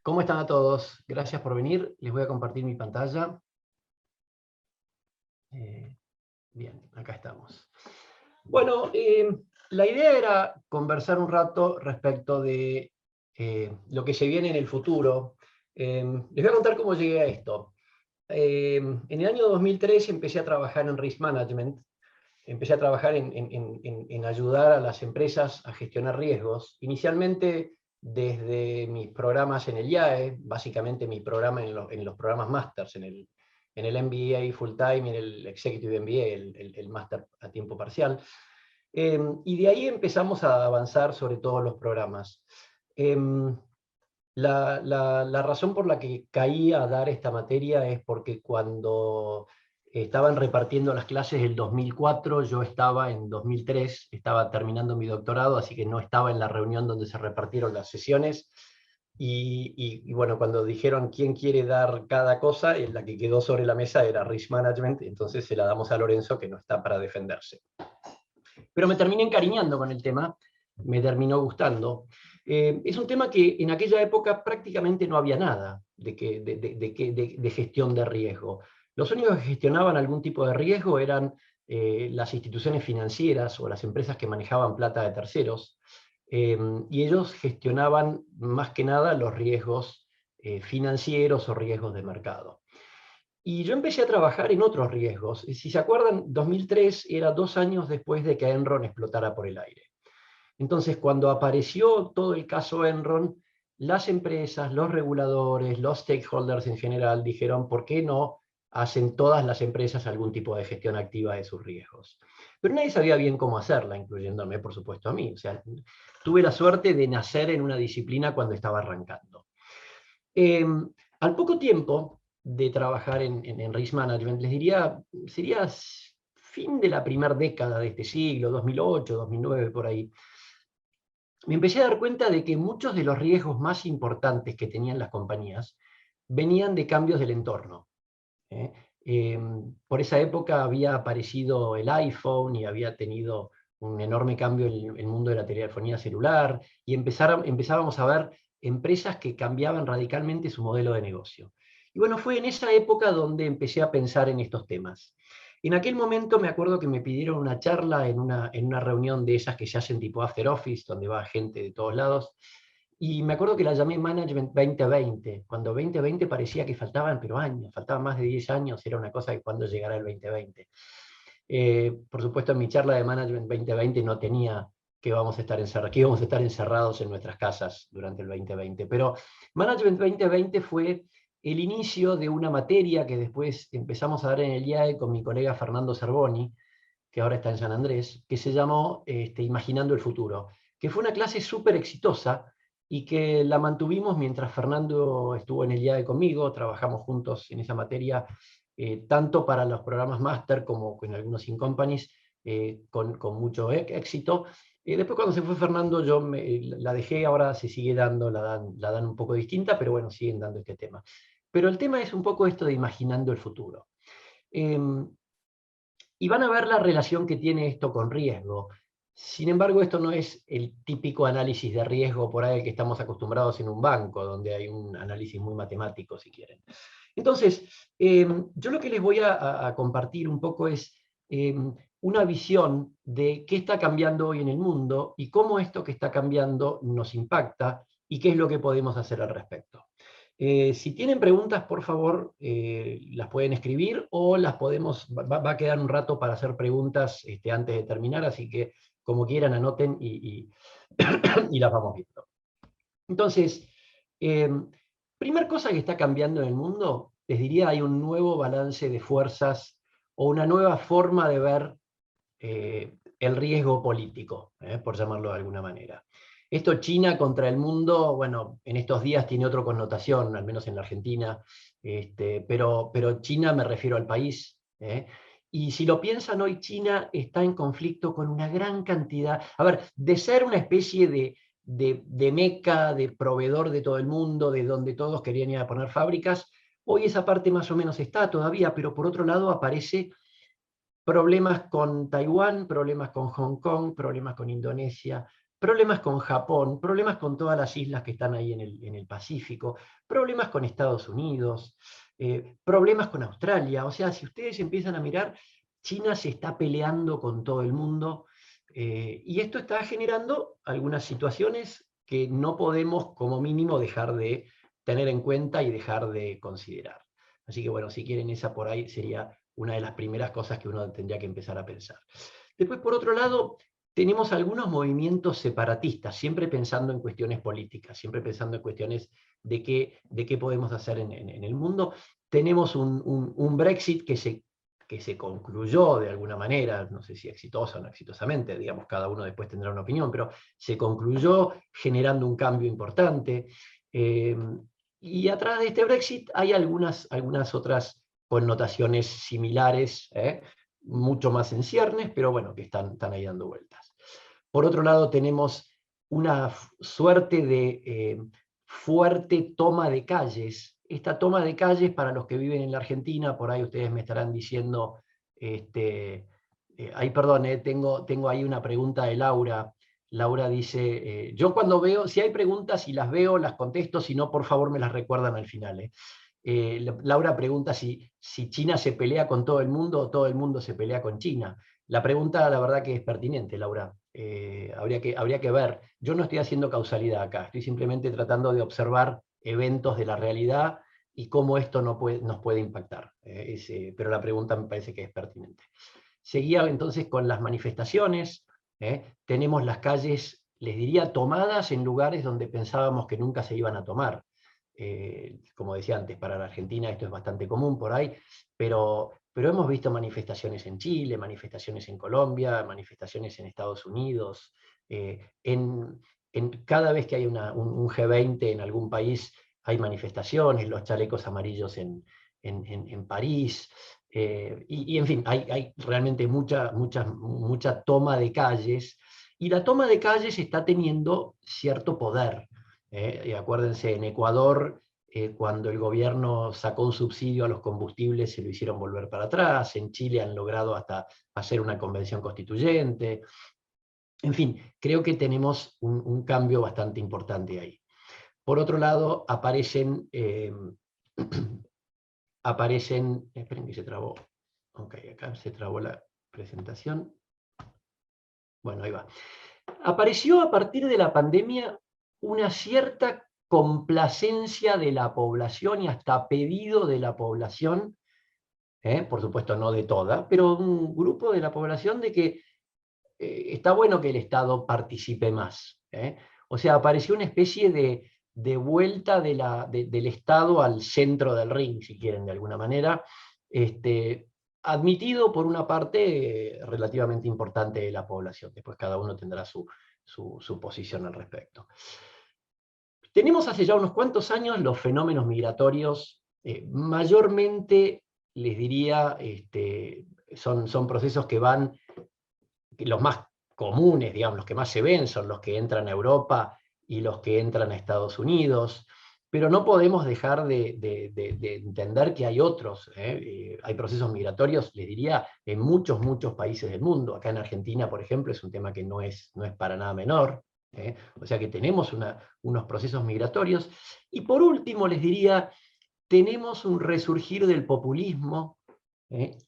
¿Cómo están a todos? Gracias por venir. Les voy a compartir mi pantalla. Bien, acá estamos. Bueno, la idea era conversar un rato respecto de lo que se viene en el futuro. Les voy a contar cómo llegué a esto. En el año 2003 empecé a trabajar en Risk Management. Empecé a trabajar en ayudar a las empresas a gestionar riesgos. Inicialmente desde mis programas en el IAE, básicamente mi programa en los programas Masters, en el MBA Full Time y en el Executive MBA, el Master a tiempo parcial. Y de ahí empezamos a avanzar sobre todos los programas. La razón por la que caí a dar esta materia es porque cuando estaban repartiendo las clases del 2004, yo estaba en 2003, estaba terminando mi doctorado, así que no estaba en la reunión donde se repartieron las sesiones. Y bueno, cuando dijeron quién quiere dar cada cosa, la que quedó sobre la mesa era Risk Management, entonces se la damos a Lorenzo, que no está para defenderse. Pero me terminé encariñando con el tema, me terminó gustando. Es un tema que en aquella época prácticamente no había nada de gestión de riesgo. Los únicos que gestionaban algún tipo de riesgo eran las instituciones financieras o las empresas que manejaban plata de terceros, y ellos gestionaban más que nada los riesgos financieros o riesgos de mercado. Y yo empecé a trabajar en otros riesgos. Si se acuerdan, 2003 era 2 años después de que Enron explotara por el aire. Entonces, cuando apareció todo el caso Enron, las empresas, los reguladores, los stakeholders en general dijeron, ¿por qué no hacen todas las empresas algún tipo de gestión activa de sus riesgos? Pero nadie sabía bien cómo hacerla, incluyéndome, por supuesto, a mí. O sea, tuve la suerte de nacer en una disciplina cuando estaba arrancando. Al poco tiempo de trabajar en Risk Management, les diría, sería fin de la primera década de este siglo, 2008, 2009, por ahí, me empecé a dar cuenta de que muchos de los riesgos más importantes que tenían las compañías venían de cambios del entorno. ¿eh? Por esa época había aparecido el iPhone y había tenido un enorme cambio en el mundo de la telefonía celular, y empezábamos a ver empresas que cambiaban radicalmente su modelo de negocio. Y bueno, fue en esa época donde empecé a pensar en estos temas. En aquel momento me acuerdo que me pidieron una charla en una reunión de esas que se hacen tipo After Office, donde va gente de todos lados, y me acuerdo que la llamé Management 2020, cuando 2020 parecía que faltaban, pero años, faltaban más de 10 años, era una cosa de cuándo llegará el 2020. Por supuesto, en mi charla de Management 2020 no tenía que íbamos a estar encerrados en nuestras casas durante el 2020, pero Management 2020 fue el inicio de una materia que después empezamos a dar en el IAE con mi colega Fernando Zerboni, que ahora está en San Andrés, que se llamó Imaginando el Futuro, que fue una clase súper exitosa y que la mantuvimos mientras Fernando estuvo en el IAE conmigo, trabajamos juntos en esa materia, tanto para los programas máster como en algunos in-companies, con mucho éxito. Después cuando se fue Fernando yo la dejé, ahora se sigue dando, la dan un poco distinta, pero bueno, siguen dando este tema. Pero el tema es un poco esto de imaginando el futuro. Y van a ver la relación que tiene esto con riesgo. Sin embargo, esto no es el típico análisis de riesgo por ahí que estamos acostumbrados en un banco, donde hay un análisis muy matemático, si quieren. Entonces, yo lo que les voy a compartir un poco es una visión de qué está cambiando hoy en el mundo y cómo esto que está cambiando nos impacta y qué es lo que podemos hacer al respecto. Si tienen preguntas, por favor, las pueden escribir o las podemos, va a quedar un rato para hacer preguntas antes de terminar, así que como quieran anoten y las vamos viendo. Entonces, primera cosa que está cambiando en el mundo, les diría, hay un nuevo balance de fuerzas o una nueva forma de ver el riesgo político, por llamarlo de alguna manera. Esto China contra el mundo, bueno, en estos días tiene otra connotación, al menos en la Argentina, pero China me refiero al país. Y si lo piensan hoy, China está en conflicto con una gran cantidad, a ver, de ser una especie de meca, de proveedor de todo el mundo, de donde todos querían ir a poner fábricas, hoy esa parte más o menos está todavía, pero por otro lado aparece problemas con Taiwán, problemas con Hong Kong, problemas con Indonesia, problemas con Japón, problemas con todas las islas que están ahí en el Pacífico, problemas con Estados Unidos, problemas con Australia. O sea, si ustedes empiezan a mirar, China se está peleando con todo el mundo, y esto está generando algunas situaciones que no podemos como mínimo dejar de tener en cuenta y dejar de considerar. Así que bueno, si quieren, esa por ahí sería una de las primeras cosas que uno tendría que empezar a pensar. Después, por otro lado, tenemos algunos movimientos separatistas, siempre pensando en cuestiones políticas, siempre pensando en cuestiones de qué podemos hacer en el mundo. Tenemos un Brexit que se concluyó de alguna manera, no sé si exitosa o no exitosamente, digamos, cada uno después tendrá una opinión, pero se concluyó generando un cambio importante. Y atrás de este Brexit hay algunas otras connotaciones similares, mucho más en ciernes, pero bueno, que están ahí dando vueltas. Por otro lado, tenemos una suerte de fuerte toma de calles. Esta toma de calles, para los que viven en la Argentina, por ahí ustedes me estarán diciendo, perdón, tengo ahí una pregunta de Laura. Laura dice, yo cuando veo, si hay preguntas y las veo, las contesto, si no, por favor me las recuerdan al final. Laura pregunta si China se pelea con todo el mundo o todo el mundo se pelea con China. La pregunta, la verdad que es pertinente, Laura. Habría que ver. Yo no estoy haciendo causalidad acá, estoy simplemente tratando de observar eventos de la realidad y cómo esto nos puede impactar. Pero la pregunta me parece que es pertinente. Seguía entonces con las manifestaciones. Tenemos las calles, les diría, tomadas en lugares donde pensábamos que nunca se iban a tomar. Como decía antes, para la Argentina esto es bastante común por ahí, pero hemos visto manifestaciones en Chile, manifestaciones en Colombia, manifestaciones en Estados Unidos. Cada vez que hay un G20 en algún país hay manifestaciones, los chalecos amarillos en París, y en fin, hay realmente mucha toma de calles, y la toma de calles está teniendo cierto poder. Y acuérdense, en Ecuador, cuando el gobierno sacó un subsidio a los combustibles, se lo hicieron volver para atrás. En Chile han logrado hasta hacer una convención constituyente. En fin, creo que tenemos un cambio bastante importante ahí. Por otro lado, esperen que se trabó. Ok, acá se trabó la presentación. Bueno, ahí va. Apareció a partir de la pandemia una cierta complacencia de la población y hasta pedido de la población, por supuesto no de toda, pero un grupo de la población de que está bueno que el Estado participe más. O sea, apareció una especie de vuelta del Estado al centro del ring, si quieren, de alguna manera, admitido por una parte relativamente importante de la población. Después cada uno tendrá su posición al respecto. Tenemos hace ya unos cuantos años los fenómenos migratorios, mayormente, les diría, son procesos que van, los más comunes, digamos, los que más se ven son los que entran a Europa y los que entran a Estados Unidos, pero no podemos dejar de entender que hay otros. Hay procesos migratorios, les diría, en muchos países del mundo. Acá en Argentina, por ejemplo, es un tema que no es para nada menor. O sea que tenemos unos procesos migratorios. Y por último, les diría, tenemos un resurgir del populismo,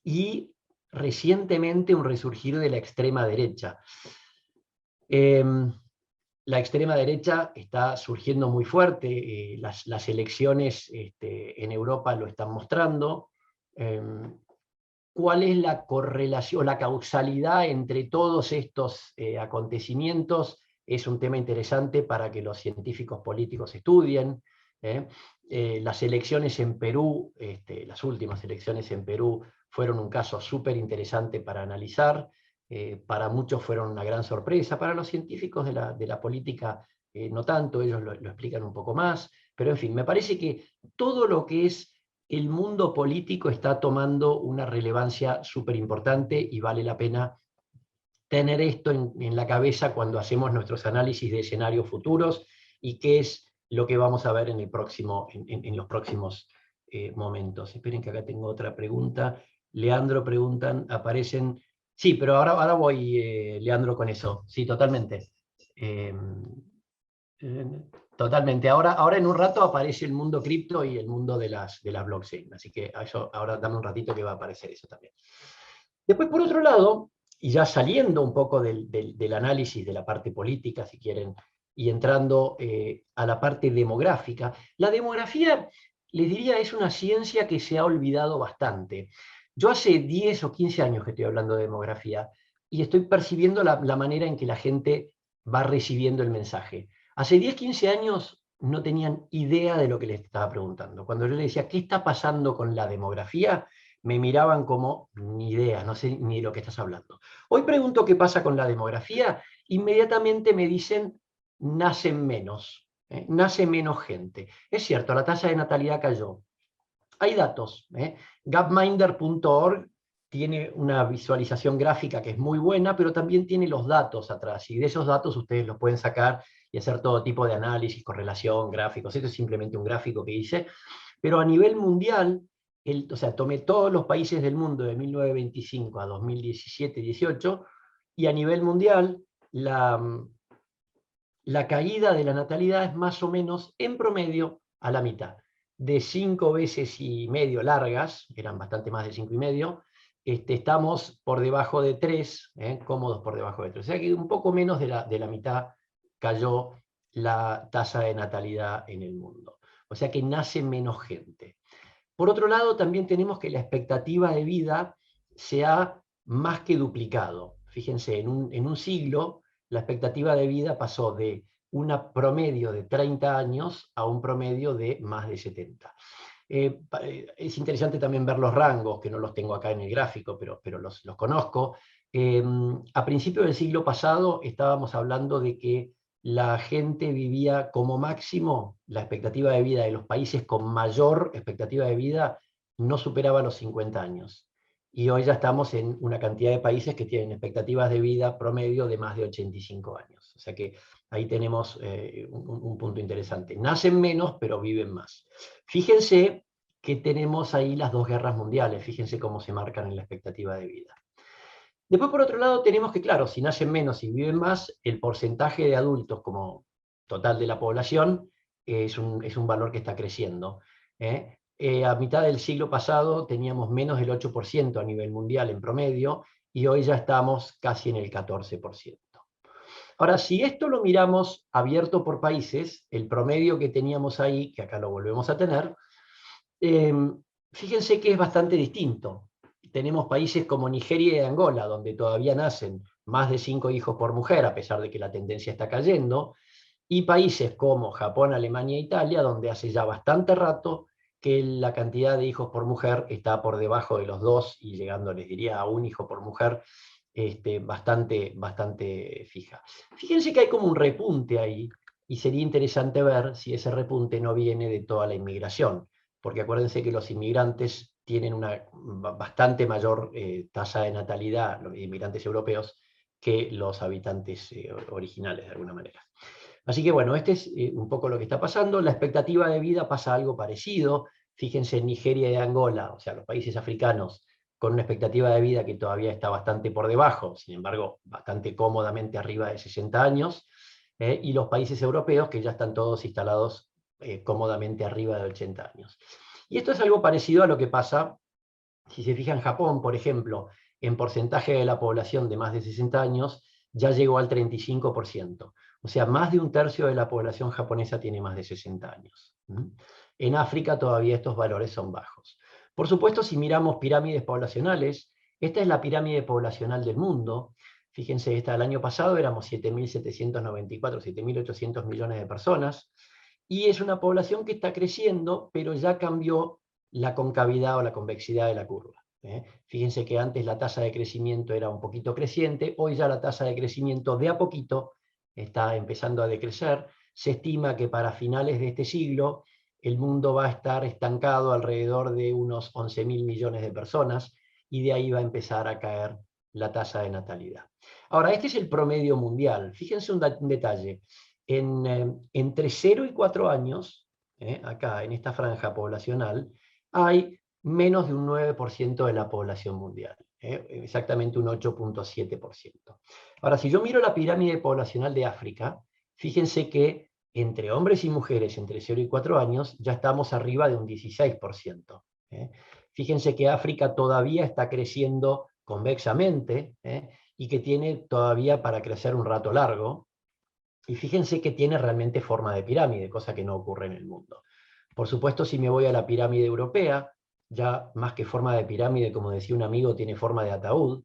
y recientemente un resurgir de la extrema derecha. La extrema derecha está surgiendo muy fuerte, las elecciones en Europa lo están mostrando. ¿Cuál es la correlación, la causalidad entre todos estos acontecimientos? Es un tema interesante para que los científicos políticos estudien. Las elecciones en Perú, las últimas elecciones en Perú, fueron un caso súper interesante para analizar. Para muchos fueron una gran sorpresa, para los científicos de la política no tanto, ellos lo explican un poco más, pero en fin, me parece que todo lo que es el mundo político está tomando una relevancia súper importante y vale la pena tener esto en la cabeza cuando hacemos nuestros análisis de escenarios futuros y qué es lo que vamos a ver en los próximos momentos. Esperen que acá tengo otra pregunta. Leandro preguntan, aparecen... Sí, pero ahora voy, Leandro, con eso. Sí, totalmente. Eh, Totalmente. Ahora en un rato aparece el mundo cripto y el mundo de las blockchain. Así que a eso, ahora dame un ratito que va a aparecer eso también. Después, por otro lado, y ya saliendo un poco del análisis de la parte política, si quieren, y entrando a la parte demográfica, la demografía, les diría, es una ciencia que se ha olvidado bastante. Yo hace 10 o 15 años que estoy hablando de demografía y estoy percibiendo la manera en que la gente va recibiendo el mensaje. Hace 10, 15 años no tenían idea de lo que les estaba preguntando. Cuando yo les decía, ¿qué está pasando con la demografía?, me miraban como, ni idea, no sé ni de lo que estás hablando. Hoy pregunto qué pasa con la demografía, inmediatamente me dicen, nacen menos, nace menos gente. Es cierto, la tasa de natalidad cayó. Hay datos. Gapminder.org tiene una visualización gráfica que es muy buena, pero también tiene los datos atrás, y de esos datos ustedes los pueden sacar y hacer todo tipo de análisis, correlación, gráficos. Esto es simplemente un gráfico que hice, pero a nivel mundial, o sea, tomé todos los países del mundo de 1925 a 2017-18, y a nivel mundial, la caída de la natalidad es más o menos, en promedio, a la mitad. De 5 veces y medio largas, eran bastante más de 5 y medio, estamos por debajo de 3, cómodos por debajo de 3. O sea que un poco menos de la mitad cayó la tasa de natalidad en el mundo. O sea que nace menos gente. Por otro lado, también tenemos que la expectativa de vida se ha más que duplicado. Fíjense, en un siglo, la expectativa de vida pasó de una promedio de 30 años a un promedio de más de 70. Es interesante también ver los rangos, que no los tengo acá en el gráfico, pero los conozco. A principios del siglo pasado estábamos hablando de que la gente vivía como máximo, la expectativa de vida de los países con mayor expectativa de vida no superaba los 50 años. Y hoy ya estamos en una cantidad de países que tienen expectativas de vida promedio de más de 85 años. O sea que ahí tenemos un punto interesante. Nacen menos, pero viven más. Fíjense que tenemos ahí las dos guerras mundiales, fíjense cómo se marcan en la expectativa de vida. Después, por otro lado, tenemos que, claro, si nacen menos y viven más, el porcentaje de adultos como total de la población es un valor que está creciendo. A mitad del siglo pasado teníamos menos del 8% a nivel mundial en promedio, y hoy ya estamos casi en el 14%. Ahora, si esto lo miramos abierto por países, el promedio que teníamos ahí, que acá lo volvemos a tener, fíjense que es bastante distinto. Tenemos países como Nigeria y Angola, donde todavía nacen más de 5 hijos por mujer, a pesar de que la tendencia está cayendo, y países como Japón, Alemania e Italia, donde hace ya bastante rato que la cantidad de hijos por mujer está por debajo de los 2 y llegando, les diría, a 1 hijo por mujer, bastante fija. Fíjense que hay como un repunte ahí, y sería interesante ver si ese repunte no viene de toda la inmigración, porque acuérdense que los inmigrantes tienen una bastante mayor tasa de natalidad, los inmigrantes europeos, que los habitantes originales, de alguna manera. Así que bueno, este es un poco lo que está pasando. La expectativa de vida pasa algo parecido. Fíjense en Nigeria y Angola, o sea, los países africanos, con una expectativa de vida que todavía está bastante por debajo, sin embargo, bastante cómodamente arriba de 60 años, y los países europeos que ya están todos instalados cómodamente arriba de 80 años. Y esto es algo parecido a lo que pasa, si se fija en Japón, por ejemplo, en porcentaje de la población de más de 60 años, ya llegó al 35%. O sea, más de un tercio de la población japonesa tiene más de 60 años. En África todavía estos valores son bajos. Por supuesto, si miramos pirámides poblacionales, esta es la pirámide poblacional del mundo. Fíjense, esta del año pasado éramos 7.794, 7.800 millones de personas, y es una población que está creciendo, pero ya cambió la concavidad o la convexidad de la curva. Fíjense que antes la tasa de crecimiento era un poquito creciente, hoy ya la tasa de crecimiento de a poquito está empezando a decrecer. Se estima que para finales de este siglo el mundo va a estar estancado alrededor de unos 11.000 millones de personas, y de ahí va a empezar a caer la tasa de natalidad. Ahora, este es el promedio mundial. Fíjense un detalle. Entre 0 y 4 años, acá en esta franja poblacional, hay menos de un 9% de la población mundial. exactamente un 8,7%. Ahora, si yo miro la pirámide poblacional de África, fíjense que entre hombres y mujeres entre 0 y 4 años ya estamos arriba de un 16%. Fíjense que África todavía está creciendo convexamente, y que tiene todavía para crecer un rato largo, y fíjense que tiene realmente forma de pirámide, cosa que no ocurre en el mundo. Por supuesto, si me voy a la pirámide europea, ya más que forma de pirámide, como decía un amigo, tiene forma de ataúd,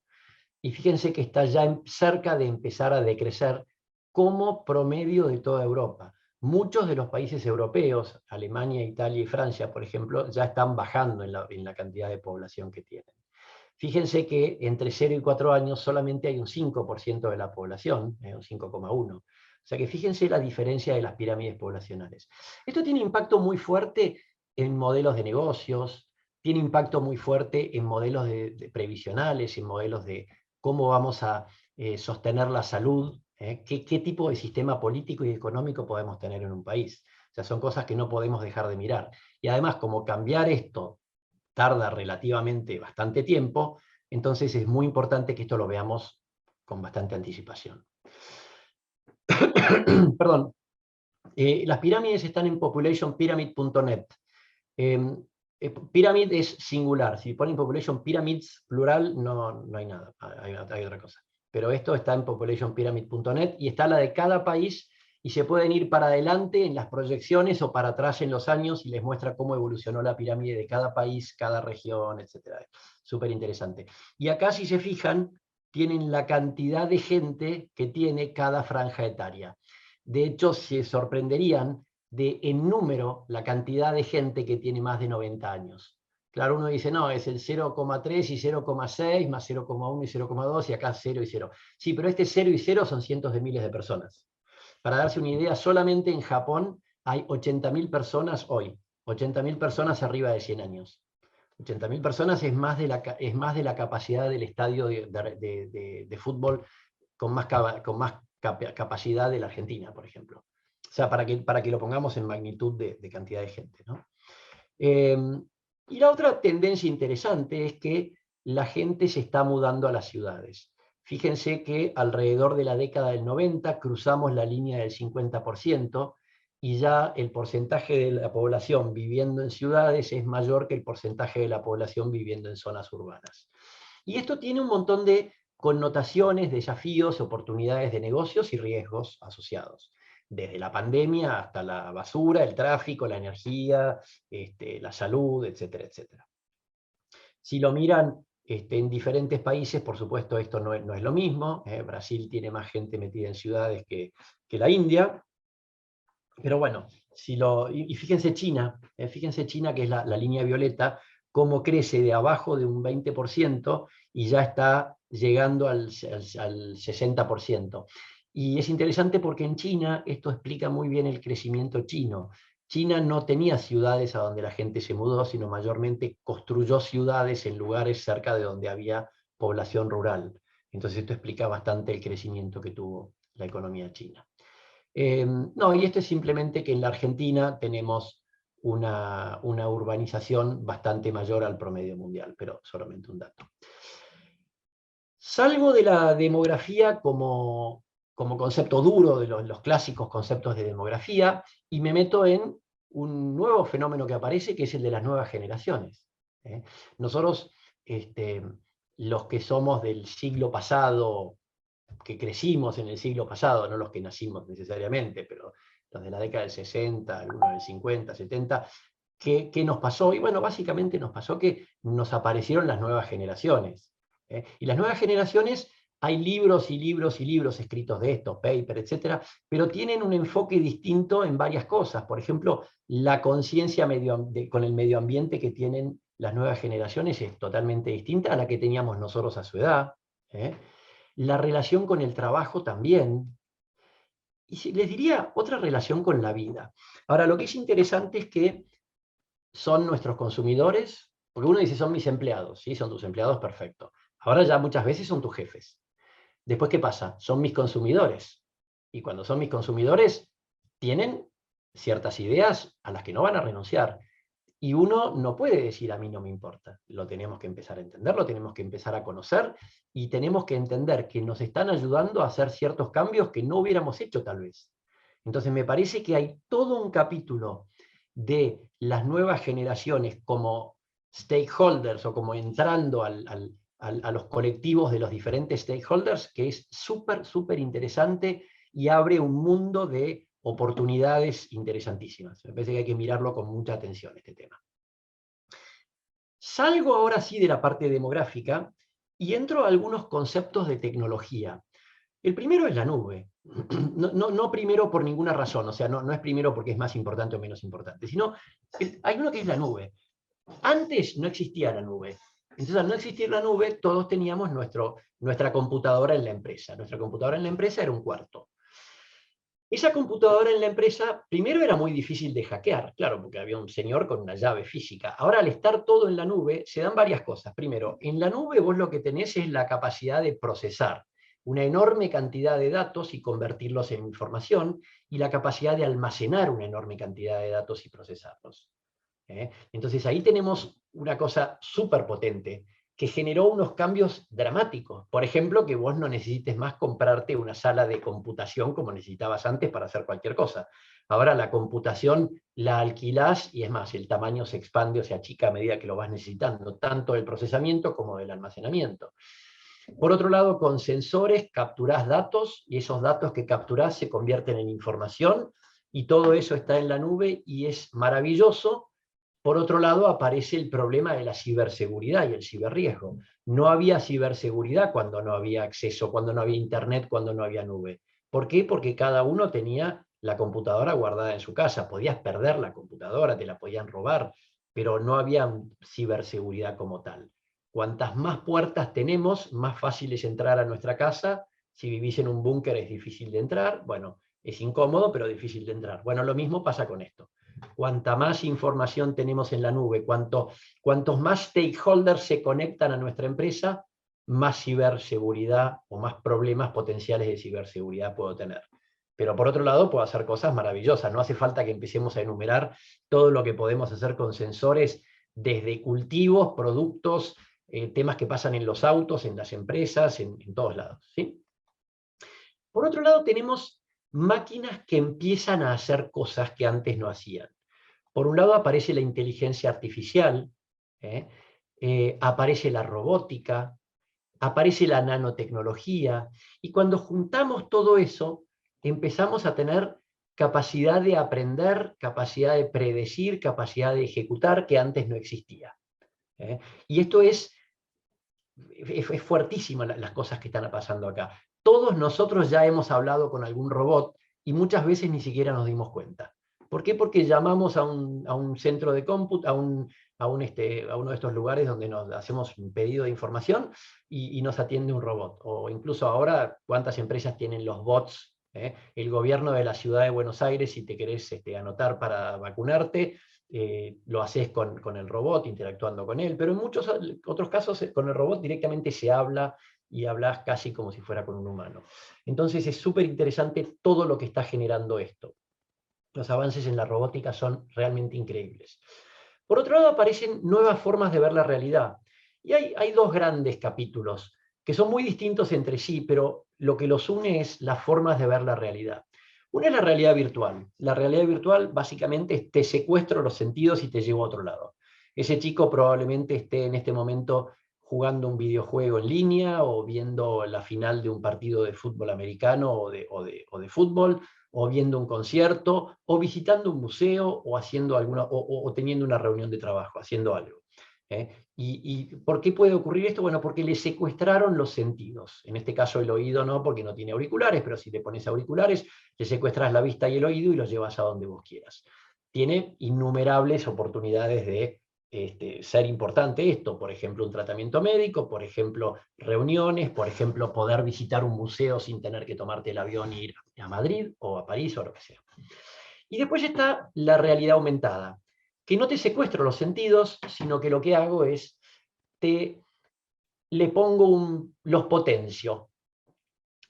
y fíjense que está ya cerca de empezar a decrecer como promedio de toda Europa. Muchos de los países europeos, Alemania, Italia y Francia, por ejemplo, ya están bajando en la cantidad de población que tienen. Fíjense que entre 0 y 4 años solamente hay un 5% de la población, un 5,1%. O sea que fíjense la diferencia de las pirámides poblacionales. Esto tiene impacto muy fuerte en modelos de negocios, tiene impacto muy fuerte en modelos de previsionales, en modelos de cómo vamos a sostener la salud, qué tipo de sistema político y económico podemos tener en un país. O sea, son cosas que no podemos dejar de mirar. Y además, como cambiar esto tarda relativamente bastante tiempo, entonces es muy importante que esto lo veamos con bastante anticipación. Perdón. Las pirámides están en populationpyramid.net. Pyramid es singular. Si ponen population pyramids plural, no hay nada, hay otra cosa. Pero esto está en populationpyramid.net y está la de cada país, y se pueden ir para adelante en las proyecciones o para atrás en los años, y les muestra cómo evolucionó la pirámide de cada país, cada región, etc. Súper interesante. Y acá, si se fijan, tienen la cantidad de gente que tiene cada franja etaria. De hecho, se sorprenderían de en número la cantidad de gente que tiene más de 90 años. Claro, uno dice, no, es el 0,3 y 0,6 más 0,1 y 0,2 y acá 0 y 0. Sí, pero este 0 y 0 son cientos de miles de personas. Para darse una idea, solamente en Japón hay 80.000 personas hoy, 80.000 personas arriba de 100 años. 80.000 personas es más de la capacidad del estadio de fútbol con más capacidad de la Argentina, por ejemplo. O sea, para que lo pongamos en magnitud de cantidad de gente, ¿no? Y la otra tendencia interesante es que la gente se está mudando a las ciudades. Fíjense que alrededor de la década del 90 cruzamos la línea del 50%, y ya el porcentaje de la población viviendo en ciudades es mayor que el porcentaje de la población viviendo en zonas urbanas. Y esto tiene un montón de connotaciones, desafíos, oportunidades de negocios y riesgos asociados. Desde la pandemia hasta la basura, el tráfico, la energía, la salud, etcétera, etcétera. Si lo miran en diferentes países, por supuesto esto no es lo mismo. Brasil tiene más gente metida en ciudades que la India. Pero bueno, y fíjense China, que es la línea violeta, cómo crece de abajo de un 20% y ya está llegando al 60%. Y es interesante porque en China esto explica muy bien el crecimiento chino. China no tenía ciudades a donde la gente se mudó, sino mayormente construyó ciudades en lugares cerca de donde había población rural. Entonces esto explica bastante el crecimiento que tuvo la economía china. No, y esto es simplemente que en la Argentina tenemos una urbanización bastante mayor al promedio mundial, pero solamente un dato. Salgo de la demografía como concepto duro de los clásicos conceptos de demografía, y me meto en un nuevo fenómeno que aparece, que es el de las nuevas generaciones. Nosotros, los que somos del siglo pasado, que crecimos en el siglo pasado, no los que nacimos necesariamente, pero los de la década del 60, algunos del 50, 70, ¿qué nos pasó? Y bueno, básicamente nos pasó que nos aparecieron las nuevas generaciones. Y las nuevas generaciones, hay libros y libros y libros escritos de esto, paper, etcétera, pero tienen un enfoque distinto en varias cosas. Por ejemplo, la conciencia con el medio ambiente que tienen las nuevas generaciones es totalmente distinta a la que teníamos nosotros a su edad. La relación con el trabajo también. Y les diría otra relación con la vida. Ahora, lo que es interesante es que son nuestros consumidores, porque uno dice son mis empleados, ¿sí? Son tus empleados, perfecto. Ahora ya muchas veces son tus jefes. Después, ¿qué pasa? Son mis consumidores. Y cuando son mis consumidores, tienen ciertas ideas a las que no van a renunciar. Y uno no puede decir a mí no me importa. Lo tenemos que empezar a entender, lo tenemos que empezar a conocer y tenemos que entender que nos están ayudando a hacer ciertos cambios que no hubiéramos hecho tal vez. Entonces me parece que hay todo un capítulo de las nuevas generaciones como stakeholders o como entrando a los colectivos de los diferentes stakeholders, que es súper, súper interesante y abre un mundo de oportunidades interesantísimas. Me parece que hay que mirarlo con mucha atención este tema. Salgo ahora sí de la parte demográfica y entro a algunos conceptos de tecnología. El primero es la nube. No primero por ninguna razón, o sea, no es primero porque es más importante o menos importante, sino hay uno que es la nube. Antes no existía la nube. Entonces, al no existir la nube, todos teníamos nuestra computadora en la empresa. Nuestra computadora en la empresa era un cuarto. Esa computadora en la empresa, primero era muy difícil de hackear, claro, porque había un señor con una llave física. Ahora, al estar todo en la nube, se dan varias cosas. Primero, en la nube vos lo que tenés es la capacidad de procesar una enorme cantidad de datos y convertirlos en información, y la capacidad de almacenar una enorme cantidad de datos y procesarlos. Entonces ahí tenemos una cosa súper potente que generó unos cambios dramáticos. Por ejemplo, que vos no necesites más comprarte una sala de computación como necesitabas antes para hacer cualquier cosa. Ahora la computación la alquilás y es más, el tamaño se expande o se achica a medida que lo vas necesitando, tanto del procesamiento como del almacenamiento. Por otro lado, con sensores capturás datos y esos datos que capturás se convierten en información y todo eso está en la nube y es maravilloso. Por otro lado, aparece el problema de la ciberseguridad y el ciberriesgo. No había ciberseguridad cuando no había acceso, cuando no había internet, cuando no había nube. ¿Por qué? Porque cada uno tenía la computadora guardada en su casa. Podías perder la computadora, te la podían robar, pero no había ciberseguridad como tal. Cuantas más puertas tenemos, más fácil es entrar a nuestra casa. Si vivís en un búnker es difícil de entrar. Bueno, es incómodo, pero difícil de entrar. Bueno, lo mismo pasa con esto. Cuanta más información tenemos en la nube, cuantos más stakeholders se conectan a nuestra empresa, más ciberseguridad o más problemas potenciales de ciberseguridad puedo tener. Pero por otro lado, puedo hacer cosas maravillosas. No hace falta que empecemos a enumerar todo lo que podemos hacer con sensores, desde cultivos, productos, temas que pasan en los autos, en las empresas, en todos lados. ¿Sí? Por otro lado, tenemos máquinas que empiezan a hacer cosas que antes no hacían. Por un lado aparece la inteligencia artificial, aparece la robótica, aparece la nanotecnología, y cuando juntamos todo eso, empezamos a tener capacidad de aprender, capacidad de predecir, capacidad de ejecutar, que antes no existía. Y esto es fuertísimo las cosas que están pasando acá. Todos nosotros ya hemos hablado con algún robot y muchas veces ni siquiera nos dimos cuenta. ¿Por qué? Porque llamamos a un centro de cómputo, a uno de estos lugares donde nos hacemos un pedido de información y nos atiende un robot. O incluso ahora, ¿cuántas empresas tienen los bots? El gobierno de la ciudad de Buenos Aires, si te querés anotar para vacunarte, lo haces con el robot, interactuando con él, pero en muchos otros casos con el robot directamente se habla y hablas casi como si fuera con un humano. Entonces es súper interesante todo lo que está generando esto. Los avances en la robótica son realmente increíbles. Por otro lado, aparecen nuevas formas de ver la realidad. Y hay dos grandes capítulos que son muy distintos entre sí, pero lo que los une es las formas de ver la realidad. Una es la realidad virtual. La realidad virtual básicamente te secuestro los sentidos y te llevo a otro lado. Ese chico probablemente esté en este momento jugando un videojuego en línea o viendo la final de un partido de fútbol americano o de fútbol, o viendo un concierto, o visitando un museo, o haciendo o teniendo una reunión de trabajo, haciendo algo. ¿Y por qué puede ocurrir esto? Bueno, porque le secuestraron los sentidos. En este caso el oído no, porque no tiene auriculares, pero si te pones auriculares, le secuestras la vista y el oído y los llevas a donde vos quieras. Tiene innumerables oportunidades de ser importante esto, por ejemplo, un tratamiento médico, por ejemplo, reuniones, por ejemplo, poder visitar un museo sin tener que tomarte el avión e ir a Madrid o a París o lo que sea. Y después está la realidad aumentada, que no te secuestro los sentidos, sino que lo que hago es, le pongo los potencio.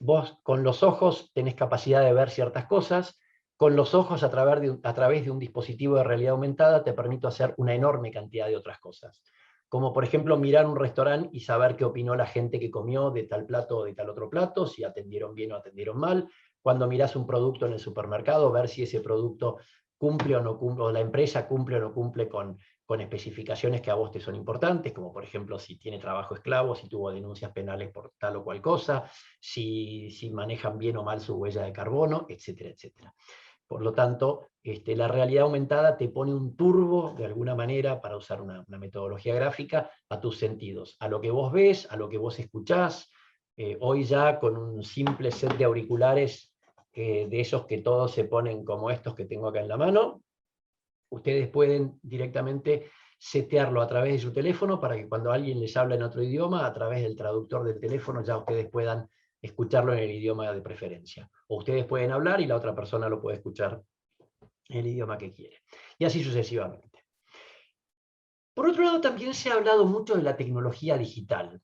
Vos con los ojos tenés capacidad de ver ciertas cosas, con los ojos a través de un dispositivo de realidad aumentada te permito hacer una enorme cantidad de otras cosas. Como por ejemplo mirar un restaurante y saber qué opinó la gente que comió de tal plato o de tal otro plato, si atendieron bien o atendieron mal. Cuando mirás un producto en el supermercado, ver si ese producto cumple o no cumple, o la empresa cumple o no cumple con especificaciones que a vos te son importantes, como por ejemplo si tiene trabajo esclavo, si tuvo denuncias penales por tal o cual cosa, si manejan bien o mal su huella de carbono, etcétera, etcétera. Por lo tanto, la realidad aumentada te pone un turbo, de alguna manera, para usar una metodología gráfica, a tus sentidos, a lo que vos ves, a lo que vos escuchás. Hoy ya con un simple set de auriculares, de esos que todos se ponen como estos que tengo acá en la mano, ustedes pueden directamente setearlo a través de su teléfono para que cuando alguien les habla en otro idioma, a través del traductor del teléfono ya ustedes puedan escucharlo en el idioma de preferencia. O ustedes pueden hablar y la otra persona lo puede escuchar en el idioma que quiere. Y así sucesivamente. Por otro lado, también se ha hablado mucho de la tecnología digital.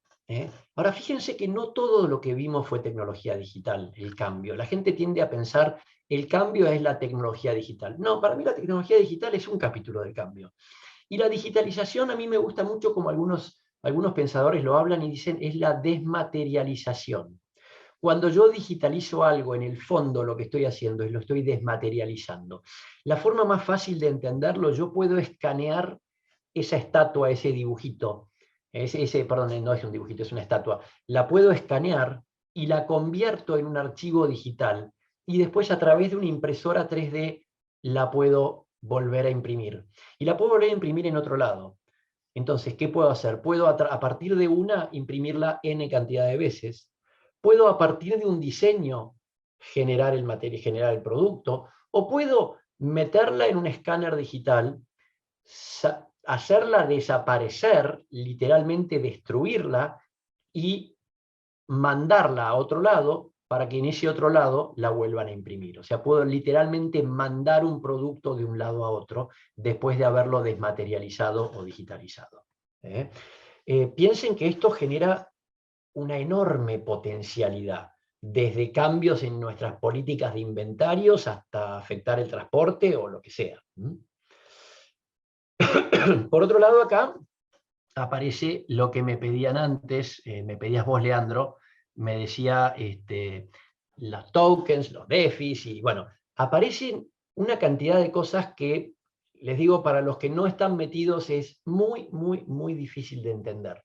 Ahora, fíjense que no todo lo que vimos fue tecnología digital, el cambio. La gente tiende a pensar, el cambio es la tecnología digital. No, para mí la tecnología digital es un capítulo del cambio. Y la digitalización a mí me gusta mucho, como algunos pensadores lo hablan y dicen, es la desmaterialización. Cuando yo digitalizo algo, en el fondo lo que estoy haciendo es lo estoy desmaterializando. La forma más fácil de entenderlo, yo puedo escanear esa estatua, ese dibujito, perdón, no es un dibujito, es una estatua, la puedo escanear y la convierto en un archivo digital, y después a través de una impresora 3D la puedo volver a imprimir. Y la puedo volver a imprimir en otro lado. Entonces, ¿qué puedo hacer? Puedo a partir de una imprimirla n cantidad de veces. Puedo a partir de un diseño generar el material, generar el producto, o puedo meterla en un escáner digital, hacerla desaparecer, literalmente destruirla, y mandarla a otro lado para que en ese otro lado la vuelvan a imprimir. O sea, puedo literalmente mandar un producto de un lado a otro después de haberlo desmaterializado o digitalizado. Piensen que esto genera una enorme potencialidad, desde cambios en nuestras políticas de inventarios hasta afectar el transporte o lo que sea. Por otro lado, acá aparece lo que me pedían antes, me pedías vos, Leandro, me decía los tokens, los DeFis, y bueno, aparecen una cantidad de cosas que, les digo, para los que no están metidos es muy, muy, muy difícil de entender.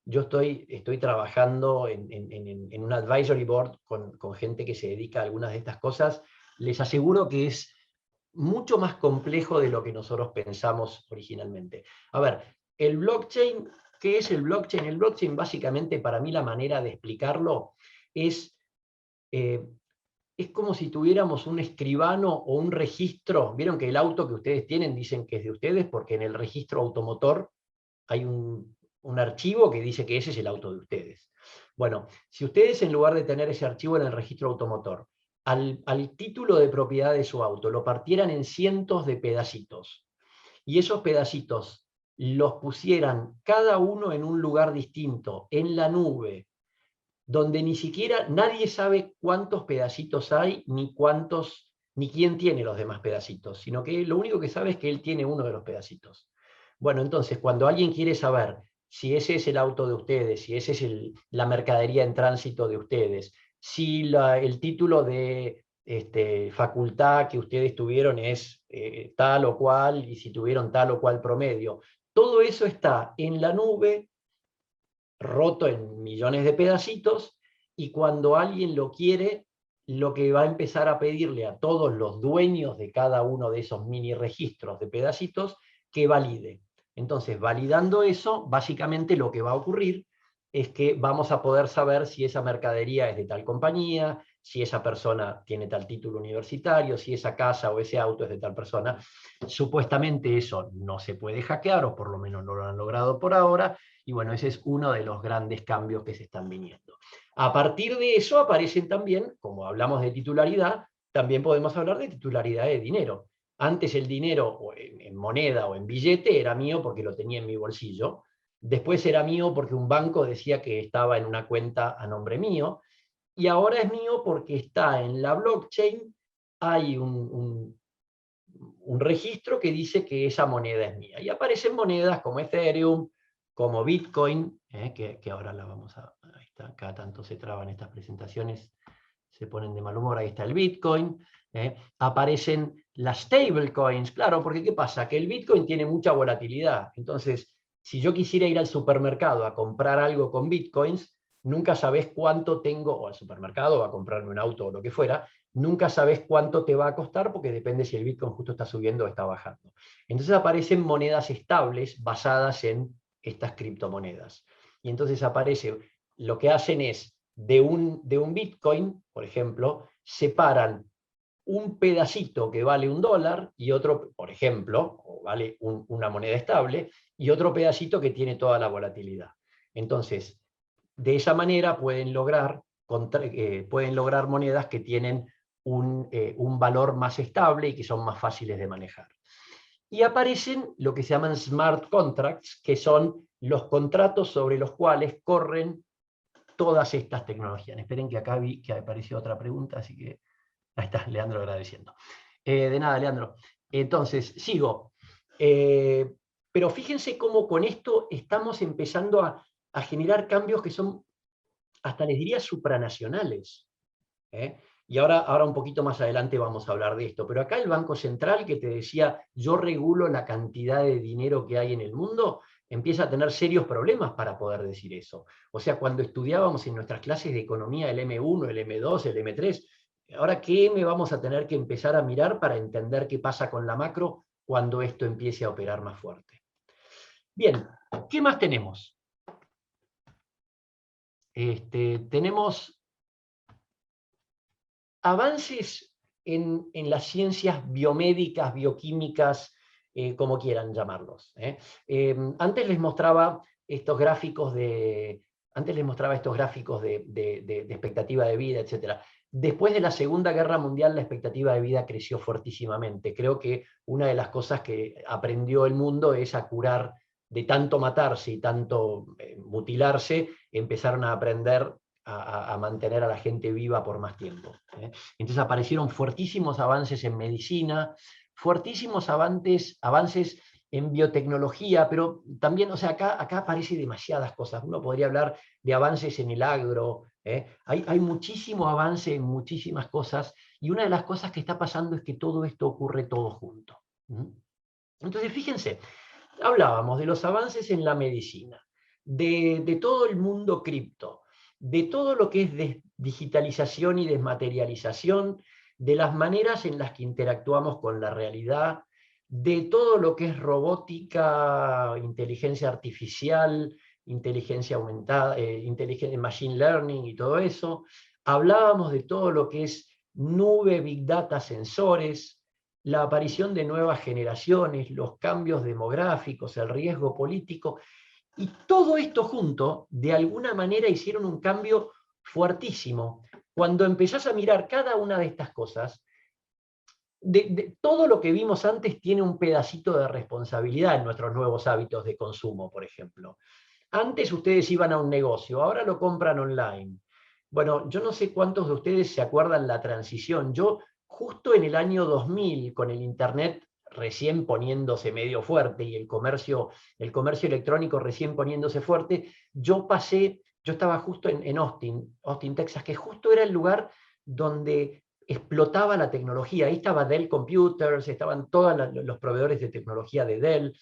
Yo estoy trabajando en un advisory board con gente que se dedica a algunas de estas cosas. Les aseguro que es mucho más complejo de lo que nosotros pensamos originalmente. A ver, el blockchain, ¿qué es el blockchain? El blockchain, básicamente, para mí la manera de explicarlo es como si tuviéramos un escribano o un registro. Vieron que el auto que ustedes tienen dicen que es de ustedes porque en el registro automotor hay un archivo que dice que ese es el auto de ustedes. Bueno, si ustedes, en lugar de tener ese archivo en el registro automotor, al título de propiedad de su auto lo partieran en cientos de pedacitos, y esos pedacitos los pusieran cada uno en un lugar distinto, en la nube, donde ni siquiera nadie sabe cuántos pedacitos hay, ni quién tiene los demás pedacitos, sino que lo único que sabe es que él tiene uno de los pedacitos. Bueno, entonces, cuando alguien quiere saber si ese es el auto de ustedes, si esa es la mercadería en tránsito de ustedes, si el título de facultad que ustedes tuvieron es tal o cual, y si tuvieron tal o cual promedio, todo eso está en la nube, roto en millones de pedacitos, y cuando alguien lo quiere, lo que va a empezar a pedirle a todos los dueños de cada uno de esos mini registros de pedacitos que valide. Entonces, validando eso, básicamente lo que va a ocurrir es que vamos a poder saber si esa mercadería es de tal compañía, si esa persona tiene tal título universitario, si esa casa o ese auto es de tal persona. Supuestamente eso no se puede hackear, o por lo menos no lo han logrado por ahora, y bueno, ese es uno de los grandes cambios que se están viniendo. A partir de eso aparecen también, como hablamos de titularidad, también podemos hablar de titularidad de dinero. Antes el dinero en moneda o en billete era mío porque lo tenía en mi bolsillo. Después era mío porque un banco decía que estaba en una cuenta a nombre mío. Y ahora es mío porque está en la blockchain hay un registro que dice que esa moneda es mía. Y aparecen monedas como Ethereum, como Bitcoin, que ahora la vamos a... Ahí está, cada tanto se traban estas presentaciones, se ponen de mal humor, ahí está el Bitcoin. Aparecen las stablecoins, claro, porque ¿qué pasa? Que el Bitcoin tiene mucha volatilidad. Entonces, si yo quisiera ir al supermercado a comprar algo con Bitcoins, nunca sabes cuánto tengo, o al supermercado, o a comprarme un auto o lo que fuera, nunca sabes cuánto te va a costar porque depende si el Bitcoin justo está subiendo o está bajando. Entonces aparecen monedas estables basadas en estas criptomonedas. Y entonces aparece, lo que hacen es, de un Bitcoin, por ejemplo, separan un pedacito que vale $1 y otro, por ejemplo, vale una moneda estable, y otro pedacito que tiene toda la volatilidad. Entonces, de esa manera pueden lograr monedas que tienen un valor más estable y que son más fáciles de manejar. Y aparecen lo que se llaman smart contracts, que son los contratos sobre los cuales corren todas estas tecnologías. Esperen que acá vi que apareció otra pregunta, así que ahí está, Leandro agradeciendo. De nada, Leandro. Entonces, sigo. Pero fíjense cómo con esto estamos empezando a generar cambios que son, hasta les diría, supranacionales. Y ahora un poquito más adelante vamos a hablar de esto. Pero acá el Banco Central, que te decía, yo regulo la cantidad de dinero que hay en el mundo, empieza a tener serios problemas para poder decir eso. O sea, cuando estudiábamos en nuestras clases de economía el M1, el M2, el M3, ahora ¿qué me vamos a tener que empezar a mirar para entender qué pasa con la macro cuando esto empiece a operar más fuerte? Bien, ¿qué más tenemos? Tenemos avances en las ciencias biomédicas, bioquímicas, como quieran llamarlos. Antes les mostraba estos gráficos de expectativa de vida, etc. Después de la Segunda Guerra Mundial, la expectativa de vida creció fuertísimamente. Creo que una de las cosas que aprendió el mundo es a curar de tanto matarse y tanto mutilarse, empezaron a aprender a mantener a la gente viva por más tiempo. Entonces aparecieron fuertísimos avances en medicina, fuertísimos avances en biotecnología, pero también, o sea, acá aparecen demasiadas cosas. Uno podría hablar de avances en el agro, hay muchísimo avance en muchísimas cosas, y una de las cosas que está pasando es que todo esto ocurre todo junto. Entonces, fíjense, hablábamos de los avances en la medicina, de todo el mundo cripto, de todo lo que es digitalización y desmaterialización, de las maneras en las que interactuamos con la realidad, de todo lo que es robótica, inteligencia artificial, inteligencia aumentada, machine learning y todo eso. Hablábamos de todo lo que es nube, big data, sensores, la aparición de nuevas generaciones, los cambios demográficos, el riesgo político, y todo esto junto, de alguna manera, hicieron un cambio fuertísimo. Cuando empezás a mirar cada una de estas cosas, todo lo que vimos antes tiene un pedacito de responsabilidad en nuestros nuevos hábitos de consumo, por ejemplo. Antes ustedes iban a un negocio, ahora lo compran online. Bueno, yo no sé cuántos de ustedes se acuerdan la transición. Yo, justo en el año 2000, con el Internet recién poniéndose medio fuerte y el comercio electrónico recién poniéndose fuerte, yo estaba justo en Austin, Texas, que justo era el lugar donde explotaba la tecnología. Ahí estaba Dell Computers, estaban todos los proveedores de tecnología de Dell.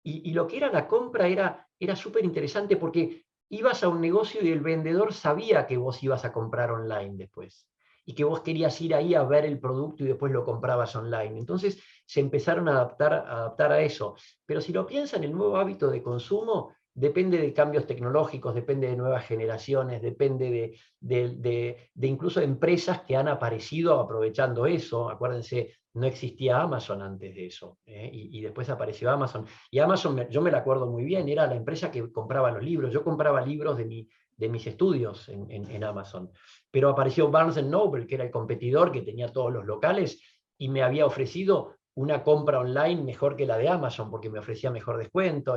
Y lo que era la compra era súper interesante porque ibas a un negocio y el vendedor sabía que vos ibas a comprar online después y que vos querías ir ahí a ver el producto y después lo comprabas online. Entonces se empezaron a adaptar a eso. Pero si lo piensan, el nuevo hábito de consumo depende de cambios tecnológicos, depende de nuevas generaciones, depende de incluso empresas que han aparecido aprovechando eso. Acuérdense, no existía Amazon antes de eso, y después apareció Amazon. Y Amazon, yo me la acuerdo muy bien, era la empresa que compraba los libros. Yo compraba libros de mis estudios en Amazon. Pero apareció Barnes Noble, que era el competidor que tenía todos los locales, y me había ofrecido una compra online mejor que la de Amazon, porque me ofrecía mejor descuento.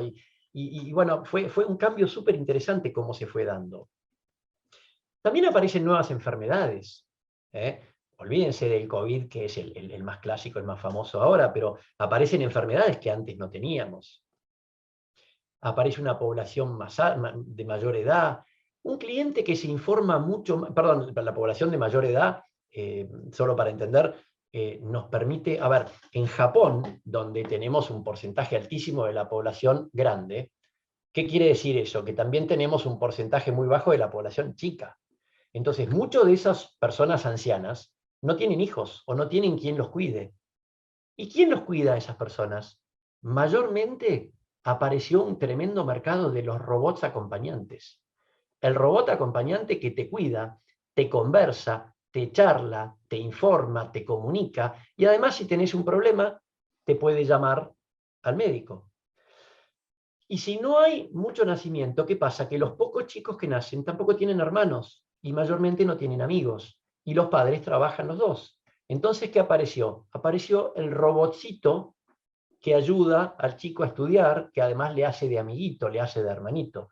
Y bueno, fue un cambio súper interesante cómo se fue dando. También aparecen nuevas enfermedades. olvídense del COVID, que es el más clásico, el más famoso ahora, pero aparecen enfermedades que antes no teníamos. Aparece una población de mayor edad, un cliente que se informa mucho, perdón, la población de mayor edad, solo para entender, nos permite, a ver, en Japón, donde tenemos un porcentaje altísimo de la población grande, ¿qué quiere decir eso? Que también tenemos un porcentaje muy bajo de la población chica. Entonces, muchas de esas personas ancianas no tienen hijos o no tienen quien los cuide. ¿Y quién los cuida a esas personas? Mayormente apareció un tremendo mercado de los robots acompañantes. El robot acompañante que te cuida, te conversa, te charla, te informa, te comunica, y además si tenés un problema, te puede llamar al médico. Y si no hay mucho nacimiento, ¿qué pasa? Que los pocos chicos que nacen tampoco tienen hermanos, y mayormente no tienen amigos, y los padres trabajan los dos. Entonces, ¿qué apareció? Apareció el robotcito que ayuda al chico a estudiar, que además le hace de amiguito, le hace de hermanito.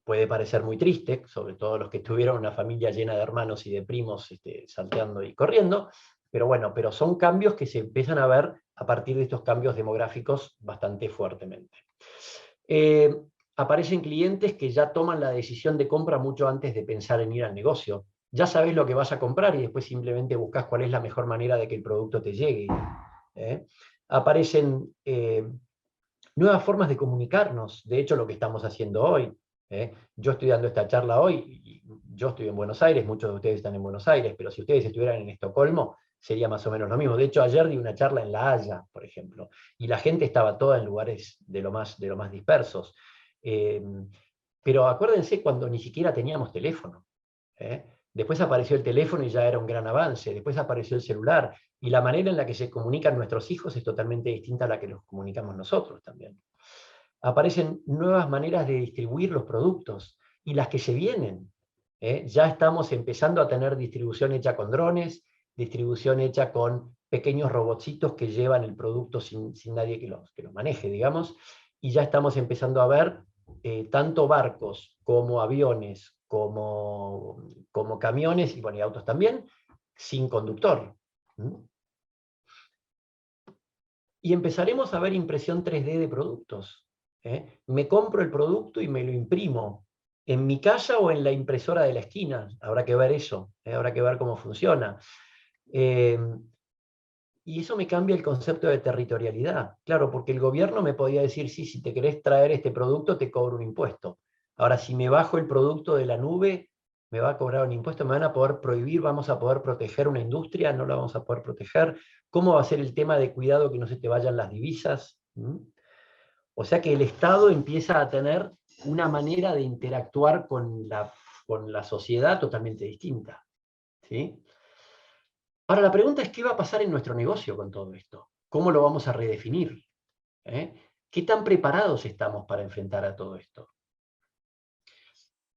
Puede parecer muy triste, sobre todo los que tuvieron una familia llena de hermanos y de primos salteando y corriendo, pero bueno, pero son cambios que se empiezan a ver a partir de estos cambios demográficos bastante fuertemente. Aparecen clientes que ya toman la decisión de compra mucho antes de pensar en ir al negocio. Ya sabes lo que vas a comprar y después simplemente buscas cuál es la mejor manera de que el producto te llegue. Aparecen nuevas formas de comunicarnos, de hecho lo que estamos haciendo hoy. Yo estoy dando esta charla hoy, y yo estoy en Buenos Aires, muchos de ustedes están en Buenos Aires, pero si ustedes estuvieran en Estocolmo, sería más o menos lo mismo. De hecho, ayer di una charla en La Haya, por ejemplo, y la gente estaba toda en lugares de lo más dispersos. Pero acuérdense cuando ni siquiera teníamos teléfono. Después apareció el teléfono y ya era un gran avance, después apareció el celular, y la manera en la que se comunican nuestros hijos es totalmente distinta a la que nos comunicamos nosotros también. Aparecen nuevas maneras de distribuir los productos, y las que se vienen. Ya estamos empezando a tener distribución hecha con drones, distribución hecha con pequeños robotcitos que llevan el producto sin nadie que los maneje, digamos, y ya estamos empezando a ver tanto barcos como aviones, como camiones, y bueno, y autos también, sin conductor. Y empezaremos a ver impresión 3D de productos. Me compro el producto y me lo imprimo en mi casa o en la impresora de la esquina. Habrá que ver eso, habrá que ver cómo funciona. Y eso me cambia el concepto de territorialidad. Claro, porque el gobierno me podía decir, sí, si te querés traer este producto, te cobro un impuesto. Ahora, si me bajo el producto de la nube, me va a cobrar un impuesto, me van a poder prohibir, vamos a poder proteger una industria, no la vamos a poder proteger. ¿Cómo va a ser el tema de cuidado que no se te vayan las divisas? O sea que el Estado empieza a tener una manera de interactuar con la sociedad totalmente distinta. ¿Sí? Ahora, la pregunta es, ¿qué va a pasar en nuestro negocio con todo esto? ¿Cómo lo vamos a redefinir? ¿Qué tan preparados estamos para enfrentar a todo esto?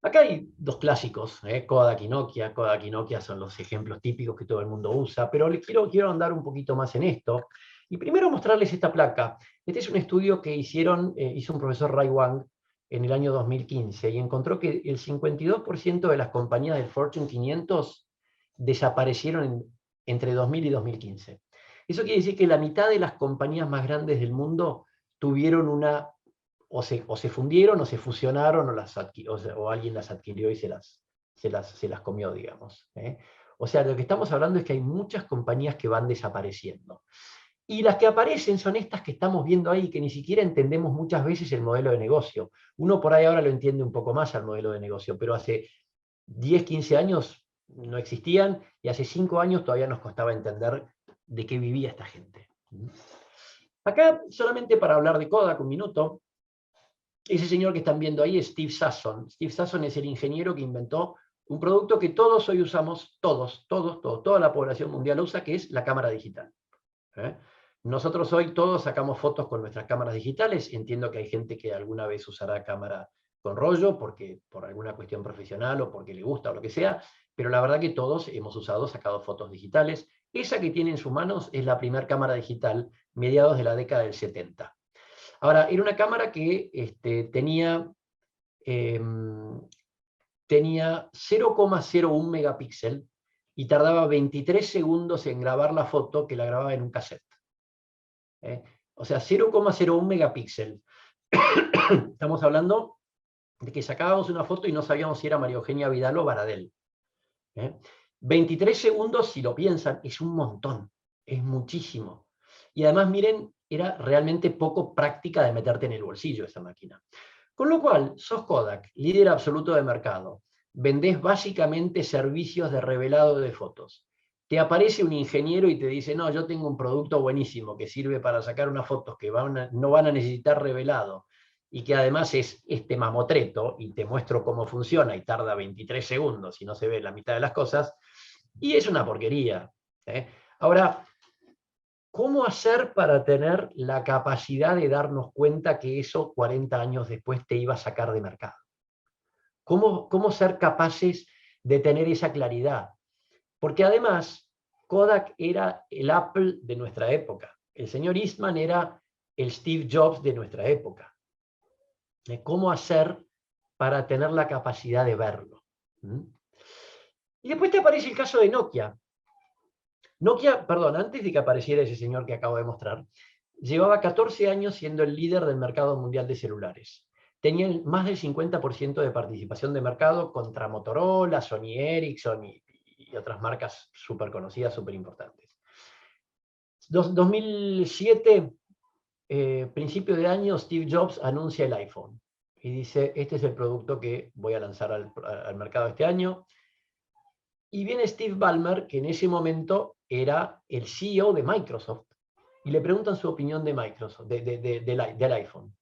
Acá hay dos clásicos, Kodak y Nokia. Kodak y Nokia son los ejemplos típicos que todo el mundo usa, pero les quiero andar un poquito más en esto. Y primero mostrarles esta placa. Este es un estudio que hizo un profesor Ray Wang en el año 2015, y encontró que el 52% de las compañías del Fortune 500 desaparecieron entre 2000 y 2015. Eso quiere decir que la mitad de las compañías más grandes del mundo tuvieron o se fundieron, o se fusionaron, o alguien las adquirió y se las comió, digamos. O sea, lo que estamos hablando es que hay muchas compañías que van desapareciendo. Y las que aparecen son estas que estamos viendo ahí, que ni siquiera entendemos muchas veces el modelo de negocio. Uno por ahí ahora lo entiende un poco más al modelo de negocio, pero hace 10, 15 años no existían, y hace 5 años todavía nos costaba entender de qué vivía esta gente. Acá, solamente para hablar de Kodak un minuto, ese señor que están viendo ahí es Steve Sasson. Steve Sasson es el ingeniero que inventó un producto que todos hoy usamos, toda la población mundial usa, que es la cámara digital. Nosotros hoy todos sacamos fotos con nuestras cámaras digitales. Entiendo que hay gente que alguna vez usará cámara con rollo, por alguna cuestión profesional o porque le gusta o lo que sea, pero la verdad que todos hemos sacado fotos digitales. Esa que tiene en sus manos es la primera cámara digital, mediados de la década del 70. Ahora, era una cámara que tenía 0,01 megapíxel, y tardaba 23 segundos en grabar la foto que la grababa en un cassette. O sea, 0,01 megapíxel. Estamos hablando de que sacábamos una foto y no sabíamos si era María Eugenia Vidal o Baradel. 23 segundos, si lo piensan, es un montón, es muchísimo. Y además, miren, era realmente poco práctica de meterte en el bolsillo esa máquina. Con lo cual, sos Kodak, líder absoluto de mercado. Vendés básicamente servicios de revelado de fotos. Te aparece un ingeniero y te dice, no, yo tengo un producto buenísimo que sirve para sacar unas fotos que no van a necesitar revelado y que además es este mamotreto, y te muestro cómo funciona y tarda 23 segundos y no se ve la mitad de las cosas, y es una porquería. Ahora, ¿cómo hacer para tener la capacidad de darnos cuenta que eso 40 años después te iba a sacar de mercado? ¿Cómo ser capaces de tener esa claridad? Porque además, Kodak era el Apple de nuestra época. El señor Eastman era el Steve Jobs de nuestra época. ¿Cómo hacer para tener la capacidad de verlo? Y después te aparece el caso de Nokia. Nokia, perdón, antes de que apareciera ese señor que acabo de mostrar, llevaba 14 años siendo el líder del mercado mundial de celulares. Tenía más del 50% de participación de mercado contra Motorola, Sony Ericsson y otras marcas súper conocidas, súper importantes. 2007, principio de año, Steve Jobs anuncia el iPhone y dice, este es el producto que voy a lanzar al mercado este año. Y viene Steve Ballmer, que en ese momento era el CEO de Microsoft, y le preguntan su opinión de Microsoft, del iPhone.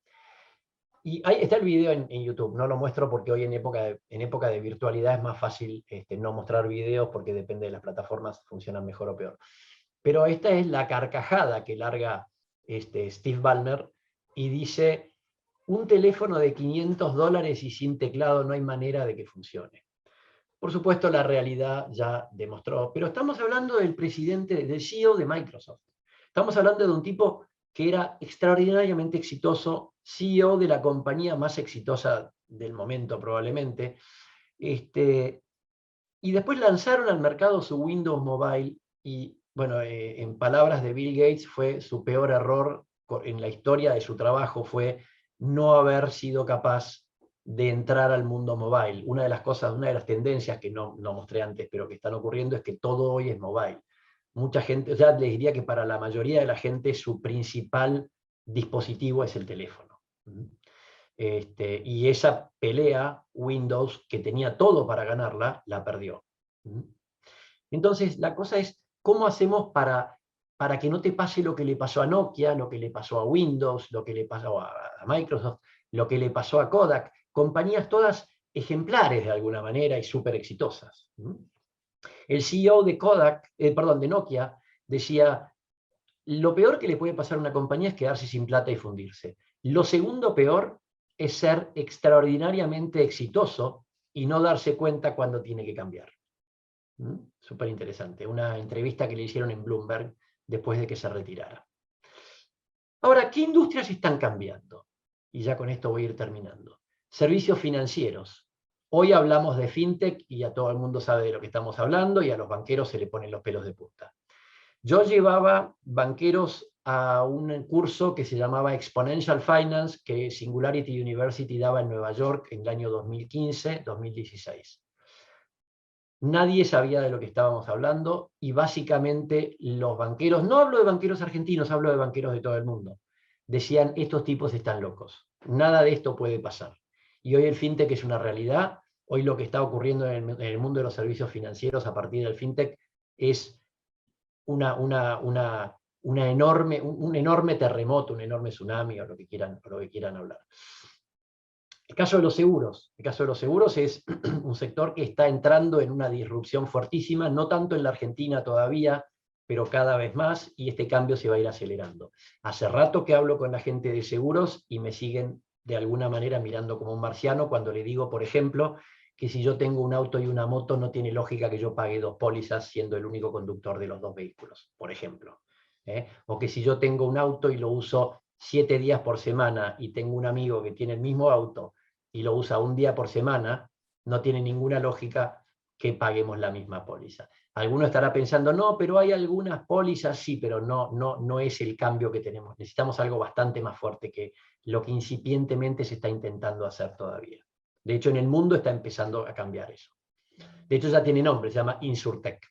Y ahí está el video en YouTube, no lo muestro porque hoy en época de virtualidad es más fácil no mostrar videos porque depende de las plataformas, funcionan mejor o peor. Pero esta es la carcajada que larga Steve Ballmer y dice, un teléfono de $500 y sin teclado no hay manera de que funcione. Por supuesto, la realidad ya demostró, pero estamos hablando del presidente, del CEO de Microsoft. Estamos hablando de un tipo que era extraordinariamente exitoso, CEO de la compañía más exitosa del momento probablemente, y después lanzaron al mercado su Windows Mobile y, bueno, en palabras de Bill Gates, fue su peor error en la historia de su trabajo, fue no haber sido capaz de entrar al mundo mobile. Una de las tendencias que no mostré antes, pero que están ocurriendo, es que todo hoy es mobile. Mucha gente, ya les diría que para la mayoría de la gente su principal dispositivo es el teléfono. Y esa pelea, Windows, que tenía todo para ganarla, la perdió. Entonces, la cosa es, ¿cómo hacemos para que no te pase lo que le pasó a Nokia, lo que le pasó a Windows, lo que le pasó a Microsoft, lo que le pasó a Kodak? Compañías todas ejemplares de alguna manera y súper exitosas. El CEO de Nokia, decía, lo peor que le puede pasar a una compañía es quedarse sin plata y fundirse. Lo segundo peor es ser extraordinariamente exitoso y no darse cuenta cuando tiene que cambiar. Súper interesante. Una entrevista que le hicieron en Bloomberg después de que se retirara. Ahora, ¿qué industrias están cambiando? Y ya con esto voy a ir terminando. Servicios financieros. Hoy hablamos de fintech y ya todo el mundo sabe de lo que estamos hablando y a los banqueros se le ponen los pelos de punta. Yo llevaba banqueros a un curso que se llamaba Exponential Finance, que Singularity University daba en Nueva York en el año 2015-2016. Nadie sabía de lo que estábamos hablando y básicamente los banqueros, no hablo de banqueros argentinos, hablo de banqueros de todo el mundo, decían, estos tipos están locos, nada de esto puede pasar. Y hoy el fintech es una realidad, hoy lo que está ocurriendo en el mundo de los servicios financieros a partir del fintech es un enorme terremoto, un enorme tsunami o lo que quieran hablar. El caso de los seguros. El caso de los seguros es un sector que está entrando en una disrupción fuertísima, no tanto en la Argentina todavía, pero cada vez más, y este cambio se va a ir acelerando. Hace rato que hablo con la gente de seguros y me siguen de alguna manera mirando como un marciano cuando le digo, por ejemplo, que si yo tengo un auto y una moto no tiene lógica que yo pague 2 pólizas siendo el único conductor de los 2 vehículos, por ejemplo. O que si yo tengo un auto y lo uso 7 días por semana y tengo un amigo que tiene el mismo auto y lo usa un día por semana, no tiene ninguna lógica que paguemos la misma póliza. Alguno estará pensando, no, pero hay algunas pólizas, sí, pero no es el cambio que tenemos. Necesitamos algo bastante más fuerte que lo que incipientemente se está intentando hacer todavía. De hecho, en el mundo está empezando a cambiar eso. De hecho, ya tiene nombre, se llama InsurTech.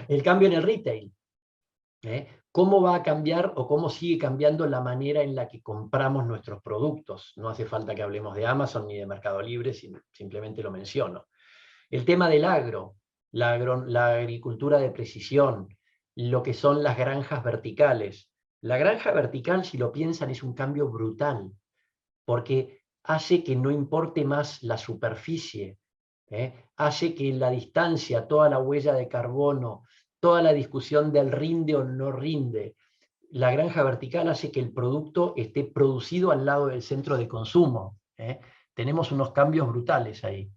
El cambio en el retail. ¿Cómo va a cambiar o cómo sigue cambiando la manera en la que compramos nuestros productos? No hace falta que hablemos de Amazon ni de Mercado Libre, simplemente lo menciono. El tema del agro, la agricultura de precisión, lo que son las granjas verticales. La granja vertical, si lo piensan, es un cambio brutal, porque hace que no importe más la superficie, hace que la distancia, toda la huella de carbono, toda la discusión del rinde o no rinde, la granja vertical hace que el producto esté producido al lado del centro de consumo. Tenemos unos cambios brutales ahí.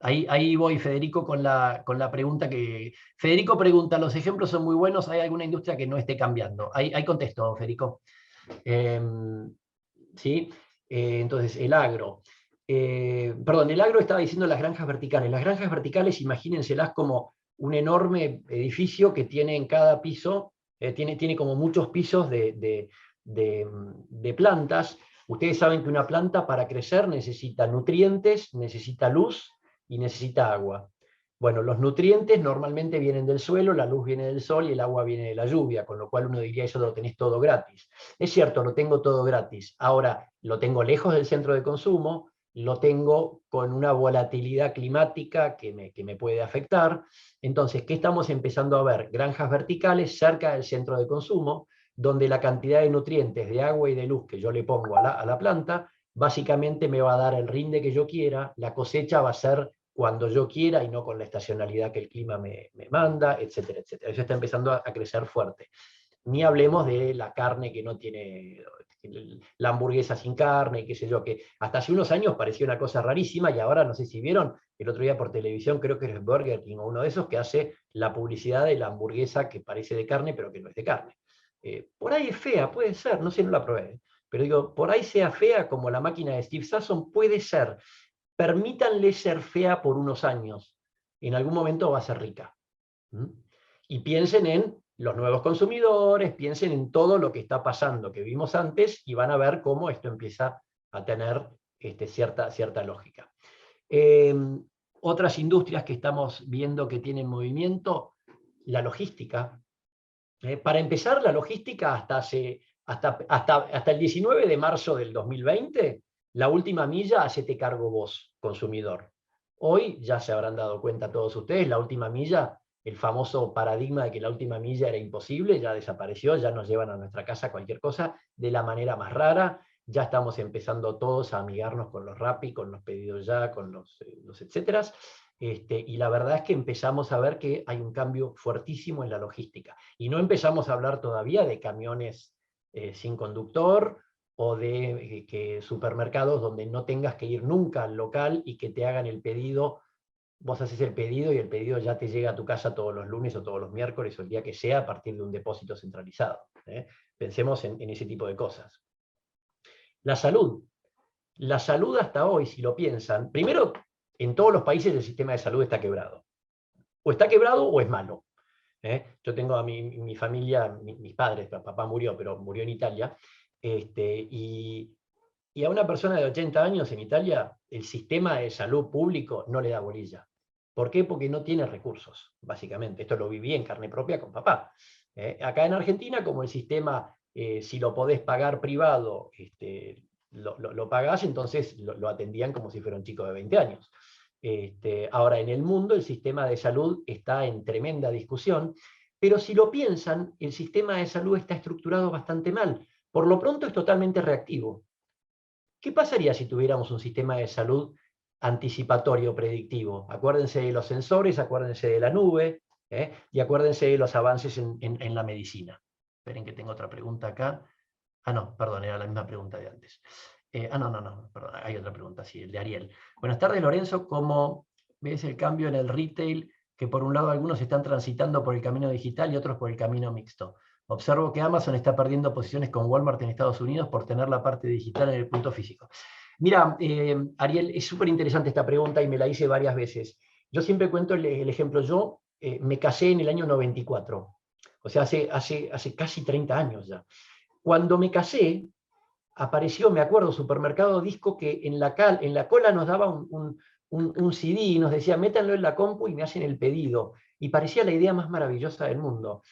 Ahí voy, Federico, con la pregunta que... Federico pregunta, los ejemplos son muy buenos, ¿hay alguna industria que no esté cambiando? Ahí contesto, Federico. ¿Sí? Entonces, el agro. Perdón, el agro estaba diciendo las granjas verticales. Las granjas verticales, imagínenselas como un enorme edificio que tiene en cada piso, tiene como muchos pisos de plantas. Ustedes saben que una planta para crecer necesita nutrientes, necesita luz y necesita agua. Bueno, los nutrientes normalmente vienen del suelo, la luz viene del sol y el agua viene de la lluvia, con lo cual uno diría, eso lo tenés todo gratis. Es cierto, lo tengo todo gratis. Ahora, lo tengo lejos del centro de consumo, lo tengo con una volatilidad climática que me puede afectar. Entonces, ¿qué estamos empezando a ver? Granjas verticales cerca del centro de consumo, donde la cantidad de nutrientes, de agua y de luz que yo le pongo a la planta, básicamente me va a dar el rinde que yo quiera, la cosecha va a ser cuando yo quiera y no con la estacionalidad que el clima me manda, etcétera, etcétera. Eso está empezando a crecer fuerte. Ni hablemos de la carne que no tiene, la hamburguesa sin carne, qué sé yo, que hasta hace unos años parecía una cosa rarísima y ahora no sé si vieron, el otro día por televisión, creo que es Burger King o uno de esos, que hace la publicidad de la hamburguesa que parece de carne pero que no es de carne. Por ahí es fea, puede ser, no sé, no la probé, pero digo, por ahí sea fea como la máquina de Steve Sasson, puede ser. Permítanle ser fea por unos años, en algún momento va a ser rica. Y piensen en los nuevos consumidores, piensen en todo lo que está pasando, que vimos antes, y van a ver cómo esto empieza a tener cierta lógica. Otras industrias que estamos viendo que tienen movimiento, la logística. Para empezar, la logística hasta el 19 de marzo del 2020, la última milla hacete cargo vos, consumidor. Hoy, ya se habrán dado cuenta todos ustedes, la última milla, el famoso paradigma de que la última milla era imposible, ya desapareció, ya nos llevan a nuestra casa cualquier cosa de la manera más rara, ya estamos empezando todos a amigarnos con los Rappi, con los pedidos ya, con los etcéteras. Y la verdad es que empezamos a ver que hay un cambio fuertísimo en la logística. Y no empezamos a hablar todavía de camiones sin conductor o de supermercados donde no tengas que ir nunca al local y que te hagan el pedido. Vos haces el pedido y el pedido ya te llega a tu casa todos los lunes o todos los miércoles o el día que sea a partir de un depósito centralizado. Pensemos en ese tipo de cosas. La salud. La salud hasta hoy, si lo piensan, primero, en todos los países el sistema de salud está quebrado. O está quebrado o es malo. Yo tengo a mi familia, mis padres, papá murió, pero murió en Italia, y a una persona de 80 años en Italia, el sistema de salud público no le da bolilla. ¿Por qué? Porque no tiene recursos, básicamente. Esto lo viví en carne propia con papá. Acá en Argentina, como el sistema, si lo podés pagar privado, lo pagás, entonces lo atendían como si fuera un chico de 20 años. Ahora, en el mundo el sistema de salud está en tremenda discusión, pero si lo piensan, el sistema de salud está estructurado bastante mal. Por lo pronto es totalmente reactivo. ¿Qué pasaría si tuviéramos un sistema de salud anticipatorio, predictivo? Acuérdense de los sensores, acuérdense de la nube, y acuérdense de los avances en la medicina. Esperen que tengo otra pregunta acá. Ah, no, perdón, era la misma pregunta de antes. No, perdón, hay otra pregunta, sí, el de Ariel. Buenas tardes, Lorenzo. ¿Cómo ves el cambio en el retail? Que por un lado algunos están transitando por el camino digital y otros por el camino mixto. Observo que Amazon está perdiendo posiciones con Walmart en Estados Unidos por tener la parte digital en el punto físico. Mira, Ariel, es súper interesante esta pregunta y me la hice varias veces. Yo siempre cuento el ejemplo. Yo me casé en el año 94, o sea, hace casi 30 años ya. Cuando me casé, apareció, me acuerdo, Supermercado Disco, que en la cola nos daba un CD y nos decía, métanlo en la compu y me hacen el pedido. Y parecía la idea más maravillosa del mundo.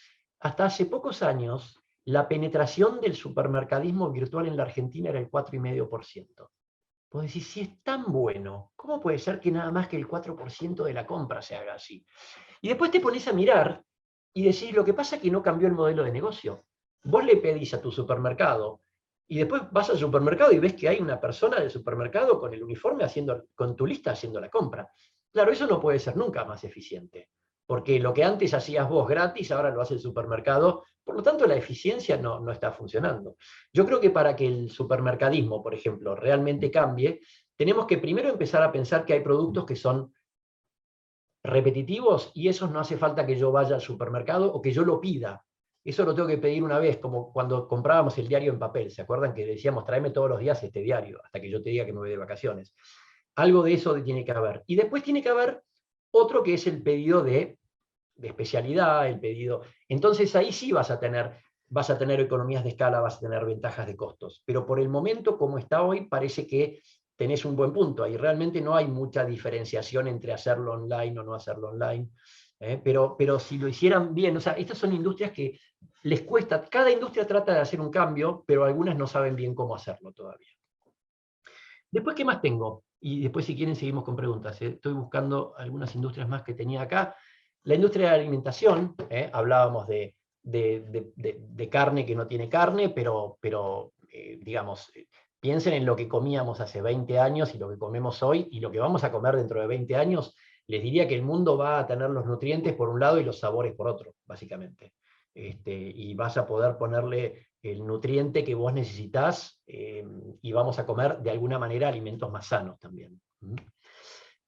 Hasta hace pocos años, la penetración del supermercadismo virtual en la Argentina era el 4,5%. Vos decís, si es tan bueno, ¿cómo puede ser que nada más que el 4% de la compra se haga así? Y después te pones a mirar y decís, lo que pasa es que no cambió el modelo de negocio. Vos le pedís a tu supermercado y después vas al supermercado y ves que hay una persona del supermercado con el uniforme con tu lista haciendo la compra. Claro, eso no puede ser nunca más eficiente, porque lo que antes hacías vos gratis, ahora lo hace el supermercado, por lo tanto la eficiencia no está funcionando. Yo creo que para que el supermercadismo, por ejemplo, realmente cambie, tenemos que primero empezar a pensar que hay productos que son repetitivos y esos no hace falta que yo vaya al supermercado o que yo lo pida. Eso lo tengo que pedir una vez, como cuando comprábamos el diario en papel. ¿Se acuerdan que decíamos, tráeme todos los días este diario, hasta que yo te diga que me voy de vacaciones? Algo de eso tiene que haber. Y después tiene que haber otro que es el pedido de especialidad, el pedido. Entonces ahí sí vas a tener economías de escala, vas a tener ventajas de costos. Pero por el momento, como está hoy, parece que tenés un buen punto. Ahí realmente no hay mucha diferenciación entre hacerlo online o no hacerlo online. Pero si lo hicieran bien, o sea, estas son industrias que les cuesta, cada industria trata de hacer un cambio, pero algunas no saben bien cómo hacerlo todavía. Después, ¿qué más tengo? Y después, si quieren, seguimos con preguntas. Estoy buscando algunas industrias más que tenía acá. La industria de la alimentación, hablábamos de carne que no tiene carne, pero digamos, piensen en lo que comíamos hace 20 años y lo que comemos hoy y lo que vamos a comer dentro de 20 años. Les diría que el mundo va a tener los nutrientes por un lado y los sabores por otro, básicamente. Y vas a poder ponerle el nutriente que vos necesitas y vamos a comer de alguna manera alimentos más sanos también.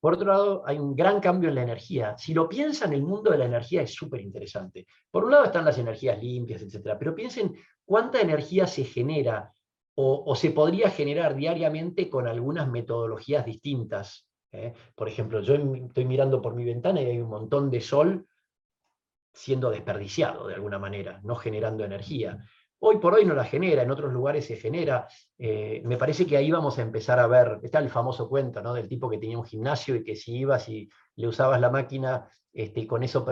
Por otro lado, hay un gran cambio en la energía. Si lo piensan, el mundo de la energía es súper interesante. Por un lado están las energías limpias, etc. Pero piensen cuánta energía se genera o se podría generar diariamente con algunas metodologías distintas. Por ejemplo, yo estoy mirando por mi ventana y hay un montón de sol siendo desperdiciado de alguna manera, no generando energía. Hoy por hoy no la genera, en otros lugares se genera. Me parece que ahí vamos a empezar a ver, está el famoso cuento, ¿no?, del tipo que tenía un gimnasio y que si ibas y le usabas la máquina y con eso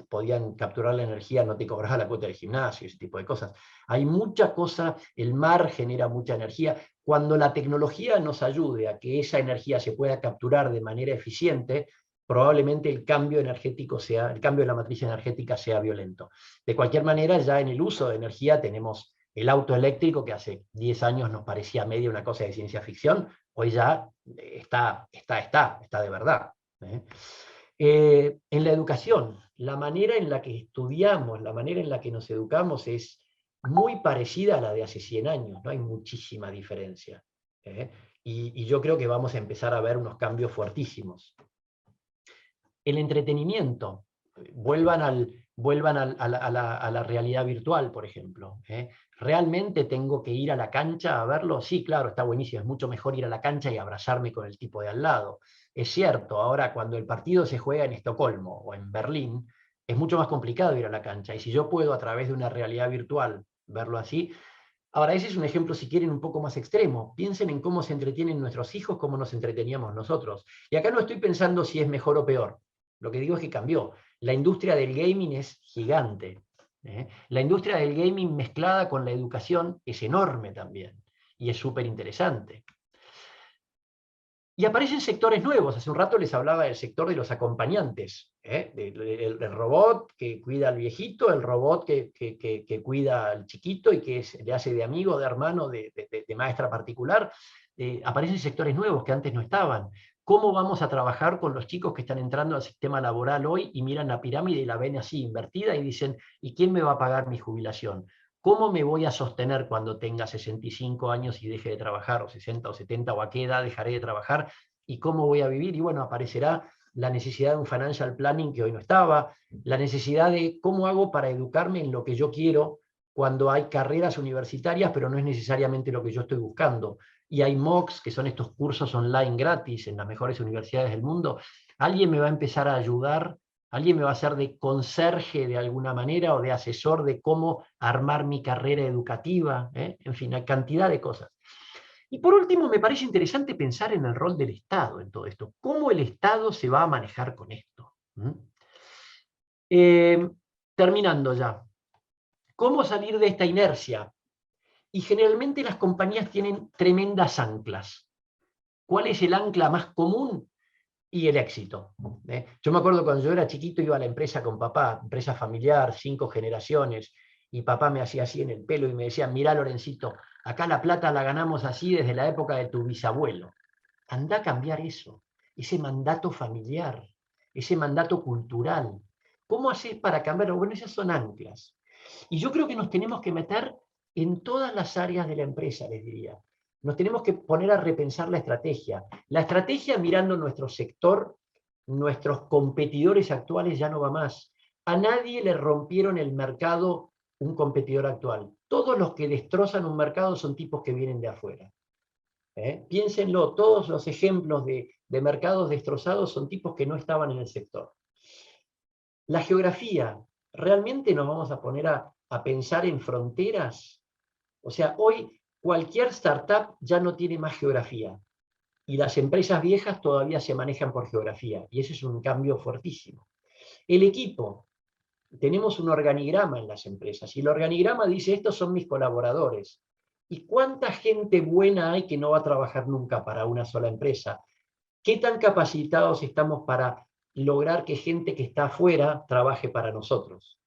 podían capturar la energía, no te cobraba la cuota del gimnasio, ese tipo de cosas. Hay mucha cosa, el mar genera mucha energía. Cuando la tecnología nos ayude a que esa energía se pueda capturar de manera eficiente, probablemente el cambio el cambio de la matriz energética sea violento. De cualquier manera, ya en el uso de energía tenemos el auto eléctrico, que hace 10 años nos parecía medio una cosa de ciencia ficción, hoy ya está de verdad. En la educación, la manera en la que estudiamos, la manera en la que nos educamos es muy parecida a la de hace 100 años, no hay muchísima diferencia. Y yo creo que vamos a empezar a ver unos cambios fuertísimos. El entretenimiento, vuelvan a la realidad virtual, por ejemplo. ¿Realmente tengo que ir a la cancha a verlo? Sí, claro, está buenísimo, es mucho mejor ir a la cancha y abrazarme con el tipo de al lado. Es cierto, ahora cuando el partido se juega en Estocolmo o en Berlín, es mucho más complicado ir a la cancha, y si yo puedo a través de una realidad virtual verlo así. Ahora, ese es un ejemplo, si quieren, un poco más extremo. Piensen en cómo se entretienen nuestros hijos, cómo nos entreteníamos nosotros. Y acá no estoy pensando si es mejor o peor. Lo que digo es que cambió. La industria del gaming es gigante. La industria del gaming mezclada con la educación es enorme también. Y es súper interesante. Y aparecen sectores nuevos. Hace un rato les hablaba del sector de los acompañantes. El robot que cuida al viejito, el robot que cuida al chiquito y que le hace de amigo, de hermano, de maestra particular. Aparecen sectores nuevos que antes no estaban. ¿Cómo vamos a trabajar con los chicos que están entrando al sistema laboral hoy y miran la pirámide y la ven así invertida y dicen, ¿y quién me va a pagar mi jubilación? ¿Cómo me voy a sostener cuando tenga 65 años y deje de trabajar, o 60 o 70, o a qué edad dejaré de trabajar? ¿Y cómo voy a vivir? Y bueno, aparecerá la necesidad de un financial planning que hoy no estaba, la necesidad de cómo hago para educarme en lo que yo quiero cuando hay carreras universitarias, pero no es necesariamente lo que yo estoy buscando. y hay MOOCs, que son estos cursos online gratis en las mejores universidades del mundo, alguien me va a empezar a ayudar, alguien me va a hacer de conserje de alguna manera o de asesor de cómo armar mi carrera educativa, en fin, hay cantidad de cosas. Y por último, me parece interesante pensar en el rol del Estado en todo esto. ¿Cómo el Estado se va a manejar con esto? Terminando ya. ¿Cómo salir de esta inercia? Y generalmente las compañías tienen tremendas anclas. ¿Cuál es el ancla más común? Y el éxito. Yo me acuerdo cuando yo era chiquito iba a la empresa con papá, empresa familiar, 5 generaciones, y papá me hacía así en el pelo y me decía, mirá Lorencito, acá la plata la ganamos así desde la época de tu bisabuelo. Anda a cambiar eso, ese mandato familiar, ese mandato cultural. ¿Cómo haces para cambiarlo? Bueno, esas son anclas. Y yo creo que nos tenemos que meter en todas las áreas de la empresa, les diría. Nos tenemos que poner a repensar la estrategia. La estrategia mirando nuestro sector, nuestros competidores actuales ya no va más. A nadie le rompieron el mercado un competidor actual. Todos los que destrozan un mercado son tipos que vienen de afuera. Piénsenlo, todos los ejemplos de mercados destrozados son tipos que no estaban en el sector. La geografía, ¿realmente nos vamos a poner a pensar en fronteras? O sea, hoy cualquier startup ya no tiene más geografía. Y las empresas viejas todavía se manejan por geografía. Y ese es un cambio fuertísimo. El equipo. Tenemos un organigrama en las empresas. Y el organigrama dice, estos son mis colaboradores. ¿Y cuánta gente buena hay que no va a trabajar nunca para una sola empresa? ¿Qué tan capacitados estamos para lograr que gente que está afuera trabaje para nosotros?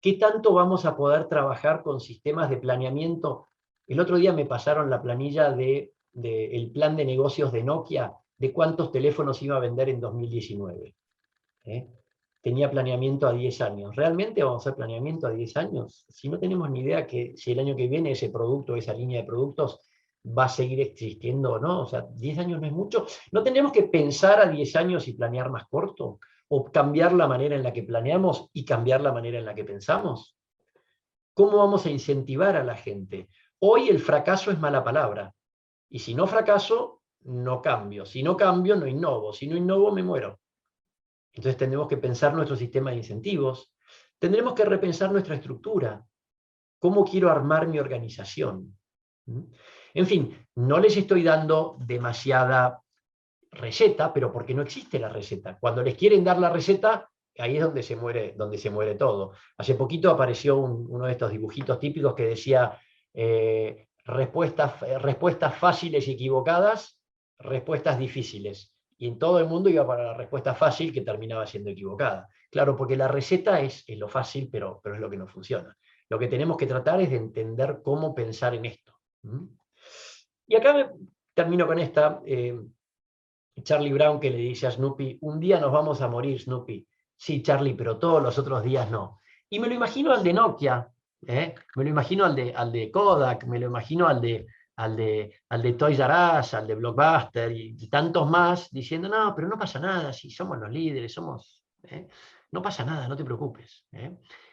¿Qué tanto vamos a poder trabajar con sistemas de planeamiento? El otro día me pasaron la planilla del plan de negocios de Nokia, de cuántos teléfonos iba a vender en 2019. Tenía planeamiento a 10 años. ¿Realmente vamos a hacer planeamiento a 10 años? Si no tenemos ni idea que si el año que viene ese producto, esa línea de productos, va a seguir existiendo o no. O sea, 10 años no es mucho. ¿No tenemos que pensar a 10 años y planear más corto? ¿O cambiar la manera en la que planeamos y cambiar la manera en la que pensamos? ¿Cómo vamos a incentivar a la gente? Hoy el fracaso es mala palabra. Y si no fracaso, no cambio. Si no cambio, no innovo. Si no innovo, me muero. Entonces tendremos que pensar nuestro sistema de incentivos. Tendremos que repensar nuestra estructura. ¿Cómo quiero armar mi organización? En fin, no les estoy dando demasiada receta, pero porque no existe la receta. Cuando les quieren dar la receta, ahí es donde se muere todo. Hace poquito apareció uno de estos dibujitos típicos que decía respuestas fáciles y equivocadas, respuestas difíciles. Y en todo el mundo iba para la respuesta fácil que terminaba siendo equivocada. Claro, porque la receta es lo fácil, pero es lo que no funciona. Lo que tenemos que tratar es de entender cómo pensar en esto. Y acá termino con esta. Charlie Brown que le dice a Snoopy, un día nos vamos a morir, Snoopy. Sí, Charlie, pero todos los otros días no. Y me lo imagino al de Nokia, me lo imagino al de Kodak, me lo imagino al de Toys R Us, al de Blockbuster y tantos más, diciendo, no, pero no pasa nada, si somos los líderes, no pasa nada, no te preocupes.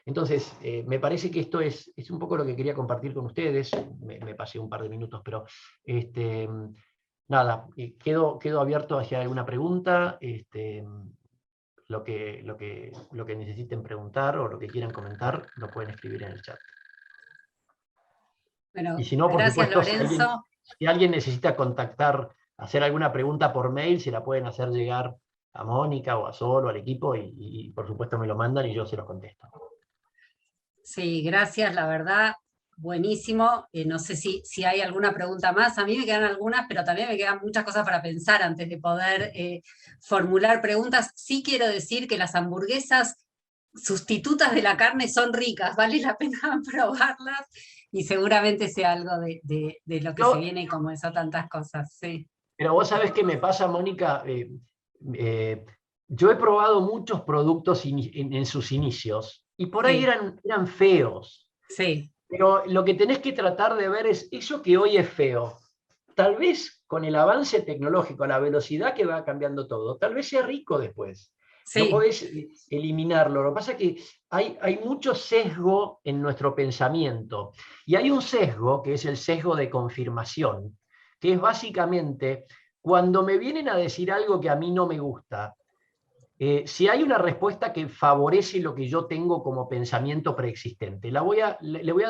Entonces, me parece que esto es un poco lo que quería compartir con ustedes, me pasé un par de minutos, pero nada, quedo abierto hacia alguna pregunta, lo que necesiten preguntar o lo que quieran comentar, lo pueden escribir en el chat. Bueno, y si no, por gracias, supuesto, Lorenzo. si alguien necesita contactar, hacer alguna pregunta por mail, se la pueden hacer llegar a Mónica o a Sol o al equipo y por supuesto me lo mandan y yo se los contesto. Sí, gracias, la verdad, buenísimo. No sé si hay alguna pregunta más. A mí me quedan algunas, pero también me quedan muchas cosas para pensar antes de poder formular preguntas. Sí quiero decir que las hamburguesas sustitutas de la carne son ricas, vale la pena probarlas y seguramente sea algo de lo que se viene como eso, tantas cosas. Sí. Pero vos sabés qué me pasa, Mónica. Yo he probado muchos productos en sus inicios y por ahí eran feos. Sí. Pero lo que tenés que tratar de ver es eso que hoy es feo. Tal vez con el avance tecnológico, la velocidad que va cambiando todo, tal vez sea rico después. No Sí, podés eliminarlo. Lo que pasa es que hay mucho sesgo en nuestro pensamiento. Y hay un sesgo, que es el sesgo de confirmación, que es básicamente cuando me vienen a decir algo que a mí no me gusta, si hay una respuesta que favorece lo que yo tengo como pensamiento preexistente, le voy a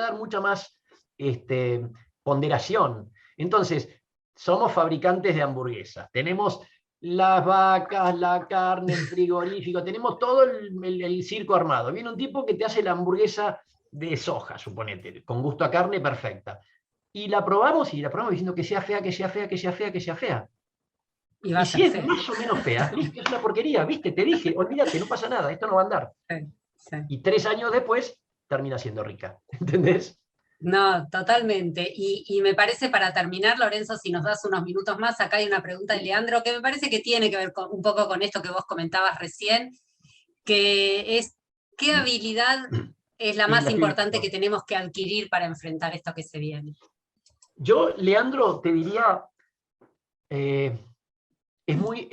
dar mucha más este, ponderación. Entonces, somos fabricantes de hamburguesas, tenemos las vacas, la carne, el frigorífico, tenemos todo el circo armado. Viene un tipo que te hace la hamburguesa de soja, suponete, con gusto a carne perfecta. Y la probamos diciendo que sea fea, que sea fea, que sea fea, que sea fea. y va a Y si ser es feo. más o menos fea, listo, es una porquería, ¿viste? Te dije, olvídate, no pasa nada, esto no va a andar. Sí, sí. Y 3 años después termina siendo rica, ¿entendés? No, totalmente. Y me parece para terminar, Lorenzo, si nos das unos minutos más, acá hay una pregunta de Leandro que me parece que tiene que ver un poco con esto que vos comentabas recién, que es, ¿qué habilidad es la Y más la estoy importante que viendo. tenemos que adquirir para enfrentar esto que se viene? Yo, Leandro, te diría, eh, es, muy,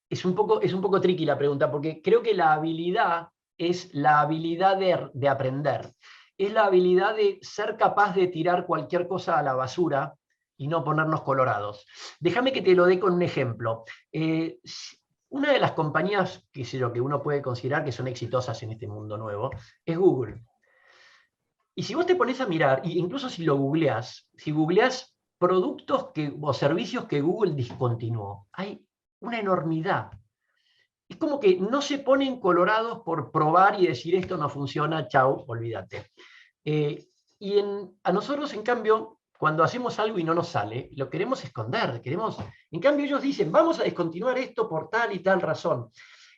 es un poco tricky la pregunta, porque creo que la habilidad es la habilidad de aprender. Es la habilidad de ser capaz de tirar cualquier cosa a la basura y no ponernos colorados. Déjame que te lo dé con un ejemplo. Una de las compañías qué sé yo, que uno puede considerar que son exitosas en este mundo nuevo es Google. Y si vos te pones a mirar, incluso si lo googleás, si googleás productos o servicios que Google discontinuó, hay una enormidad. Es como que no se ponen colorados por probar y decir esto no funciona, chau, olvídate. Eh, a nosotros, en cambio, cuando hacemos algo y no nos sale, lo queremos esconder. En cambio, ellos dicen, vamos a descontinuar esto por tal y tal razón.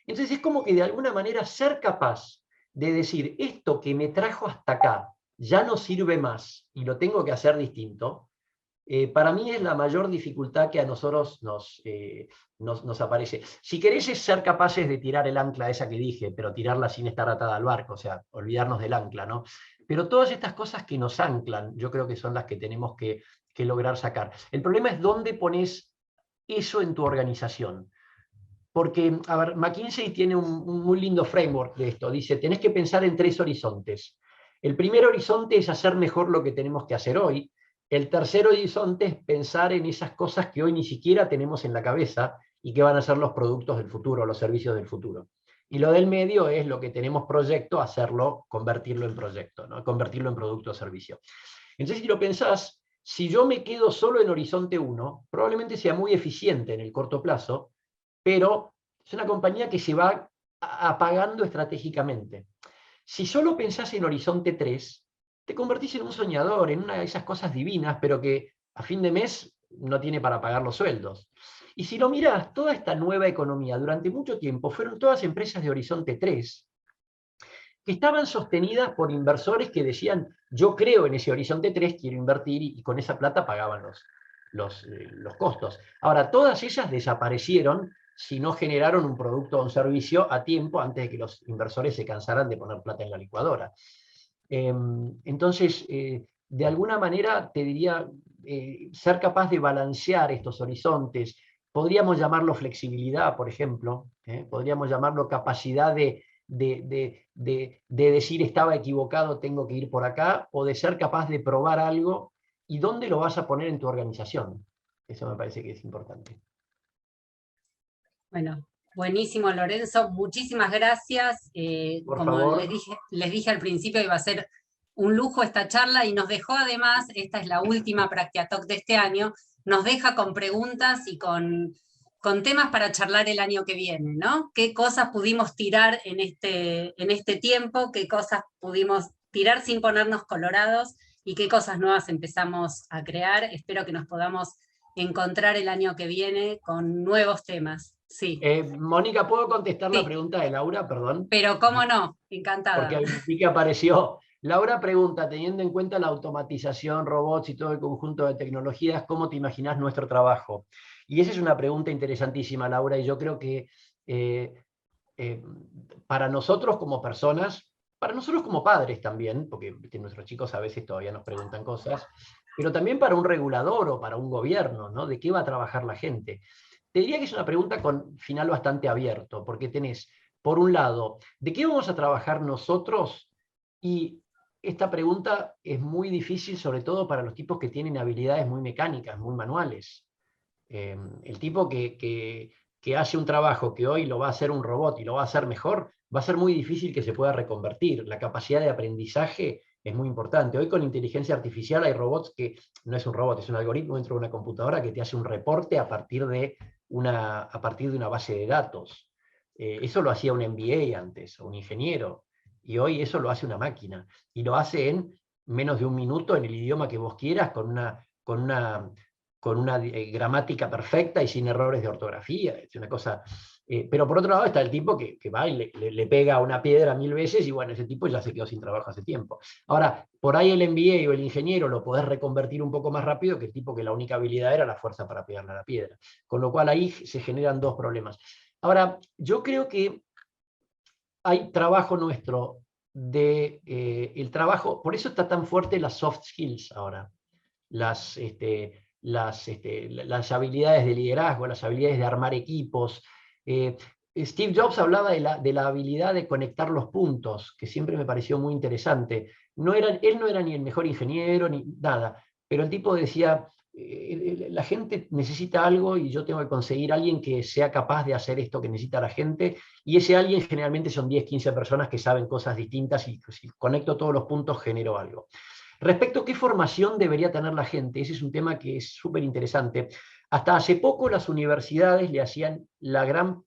Entonces es como que de alguna manera ser capaz de decir, esto que me trajo hasta acá ya no sirve más y lo tengo que hacer distinto, para mí es la mayor dificultad que a nosotros nos aparece. Si querés es ser capaces de tirar el ancla esa que dije, pero tirarla sin estar atada al barco, o sea, olvidarnos del ancla, ¿no? Pero todas estas cosas que nos anclan, yo creo que son las que tenemos que lograr sacar. El problema es dónde pones eso en tu organización. Porque, a ver, McKinsey tiene un muy lindo framework de esto. Dice, tenés que pensar en 3 horizontes. El primer horizonte es hacer mejor lo que tenemos que hacer hoy. El tercer horizonte es pensar en esas cosas que hoy ni siquiera tenemos en la cabeza y que van a ser los productos del futuro, los servicios del futuro. Y lo del medio es lo que tenemos proyecto, hacerlo, convertirlo en proyecto, ¿no? Convertirlo en producto o servicio. Entonces, si lo pensás, si yo me quedo solo en horizonte 1, probablemente sea muy eficiente en el corto plazo, pero es una compañía que se va apagando estratégicamente. Si solo pensás en Horizonte 3, te convertís en un soñador, en una de esas cosas divinas, pero que a fin de mes no tiene para pagar los sueldos. Y si lo mirás, toda esta nueva economía durante mucho tiempo fueron todas empresas de Horizonte 3, que estaban sostenidas por inversores que decían, yo creo en ese Horizonte 3, quiero invertir, y con esa plata pagaban los costos. Ahora, todas ellas desaparecieron si no generaron un producto o un servicio a tiempo antes de que los inversores se cansaran de poner plata en la licuadora. Entonces, de alguna manera, te diría, ser capaz de balancear estos horizontes, podríamos llamarlo flexibilidad, por ejemplo, podríamos llamarlo capacidad de decir estaba equivocado, tengo que ir por acá, o de ser capaz de probar algo y dónde lo vas a poner en tu organización. Eso me parece que es importante. Bueno, buenísimo, Lorenzo. Muchísimas gracias. Por Como favor. les dije al principio, iba a ser un lujo esta charla y nos dejó además, esta es la última Practiatalk de este año, nos deja con preguntas y con temas para charlar el año que viene, ¿no? ¿Qué cosas pudimos tirar en este tiempo? ¿Qué cosas pudimos tirar sin ponernos colorados? ¿Y qué cosas nuevas empezamos a crear? Espero que nos podamos encontrar el año que viene con nuevos temas. Sí, Mónica, ¿puedo contestar la sí, pregunta de Laura? Perdón. pero cómo no, Porque encantada. vi que apareció. Laura pregunta, teniendo en cuenta la automatización, robots y todo el conjunto de tecnologías, ¿cómo te imaginas nuestro trabajo? Y esa es una pregunta interesantísima, Laura, y yo creo que eh, eh, para nosotros como personas, para nosotros como padres también, porque nuestros chicos a veces todavía nos preguntan cosas, pero también para un regulador o para un gobierno, ¿no? ¿De qué va a trabajar la gente? Te diría que es una pregunta con final bastante abierto, porque tenés por un lado, ¿de qué vamos a trabajar nosotros? Y esta pregunta es muy difícil, sobre todo para los tipos que tienen habilidades muy mecánicas, muy manuales. El tipo que hace un trabajo que hoy lo va a hacer un robot y lo va a hacer mejor, va a ser muy difícil que se pueda reconvertir. La capacidad de aprendizaje es muy importante. Hoy con inteligencia artificial hay robots que no es un robot, es un algoritmo dentro de una computadora que te hace un reporte a partir de una base de datos. Eso lo hacía un MBA antes, o un ingeniero, y hoy eso lo hace una máquina, y lo hace en menos de un minuto en el idioma que vos quieras, con una gramática perfecta y sin errores de ortografía. Es una cosa. Pero por otro lado está el tipo que va y le pega a una piedra 1000 veces y bueno, ese tipo ya se quedó sin trabajo hace tiempo. Ahora, por ahí el MBA o el ingeniero lo podés reconvertir un poco más rápido que el tipo que la única habilidad era la fuerza para pegarle a la piedra. Con lo cual ahí se generan dos problemas. Ahora, yo creo que hay trabajo nuestro el trabajo, por eso está tan fuerte las soft skills ahora, las habilidades de liderazgo, las habilidades de armar equipos. Steve Jobs hablaba de la habilidad de conectar los puntos, que siempre me pareció muy interesante. Él no era ni el mejor ingeniero, ni nada, pero el tipo decía, la gente necesita algo y yo tengo que conseguir a alguien que sea capaz de hacer esto que necesita la gente, y ese alguien generalmente son 10, 15 personas que saben cosas distintas y si conecto todos los puntos genero algo. Respecto a qué formación debería tener la gente, ese es un tema que es súper interesante. Hasta hace poco las universidades le hacían la gran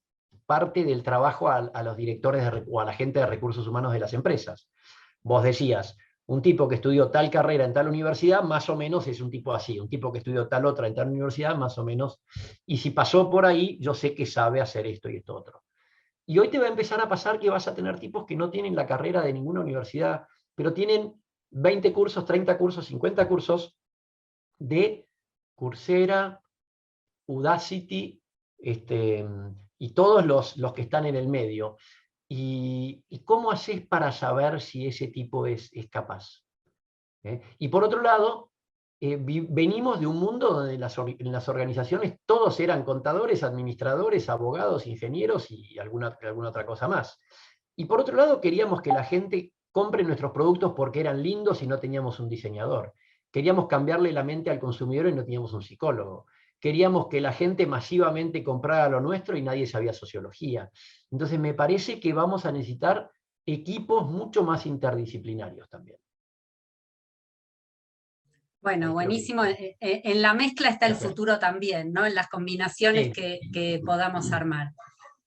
parte del trabajo a los directores o a la gente de recursos humanos de las empresas. Vos decías, un tipo que estudió tal carrera en tal universidad, más o menos es un tipo así, un tipo que estudió tal otra en tal universidad, más o menos, y si pasó por ahí, yo sé que sabe hacer esto y esto otro. Y hoy te va a empezar a pasar que vas a tener tipos que no tienen la carrera de ninguna universidad, pero tienen 20 cursos, 30 cursos, 50 cursos de Coursera, Udacity, y todos los que están en el medio. ¿Y cómo haces para saber si ese tipo es capaz? Y por otro lado, venimos de un mundo donde en las organizaciones todos eran contadores, administradores, abogados, ingenieros y alguna otra cosa más. Y por otro lado, queríamos que la gente compre nuestros productos porque eran lindos y no teníamos un diseñador. Queríamos cambiarle la mente al consumidor y no teníamos un psicólogo. Queríamos que la gente masivamente comprara lo nuestro y nadie sabía sociología. Entonces me parece que vamos a necesitar equipos mucho más interdisciplinarios también. Bueno, buenísimo. En la mezcla está el futuro también, ¿no? En las combinaciones que podamos armar.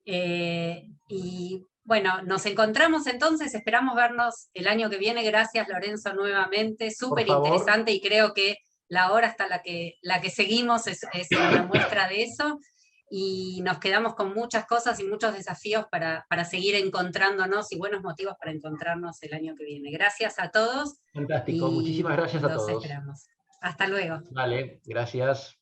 Y bueno, nos encontramos entonces, esperamos vernos el año que viene. Gracias, Lorenzo, nuevamente. Súper interesante y creo que la hora hasta la que seguimos es una muestra de eso. Y nos quedamos con muchas cosas y muchos desafíos para seguir encontrándonos y buenos motivos para encontrarnos el año que viene. Gracias a todos. Fantástico, muchísimas gracias a todos. Los esperamos. Hasta luego. Vale, gracias.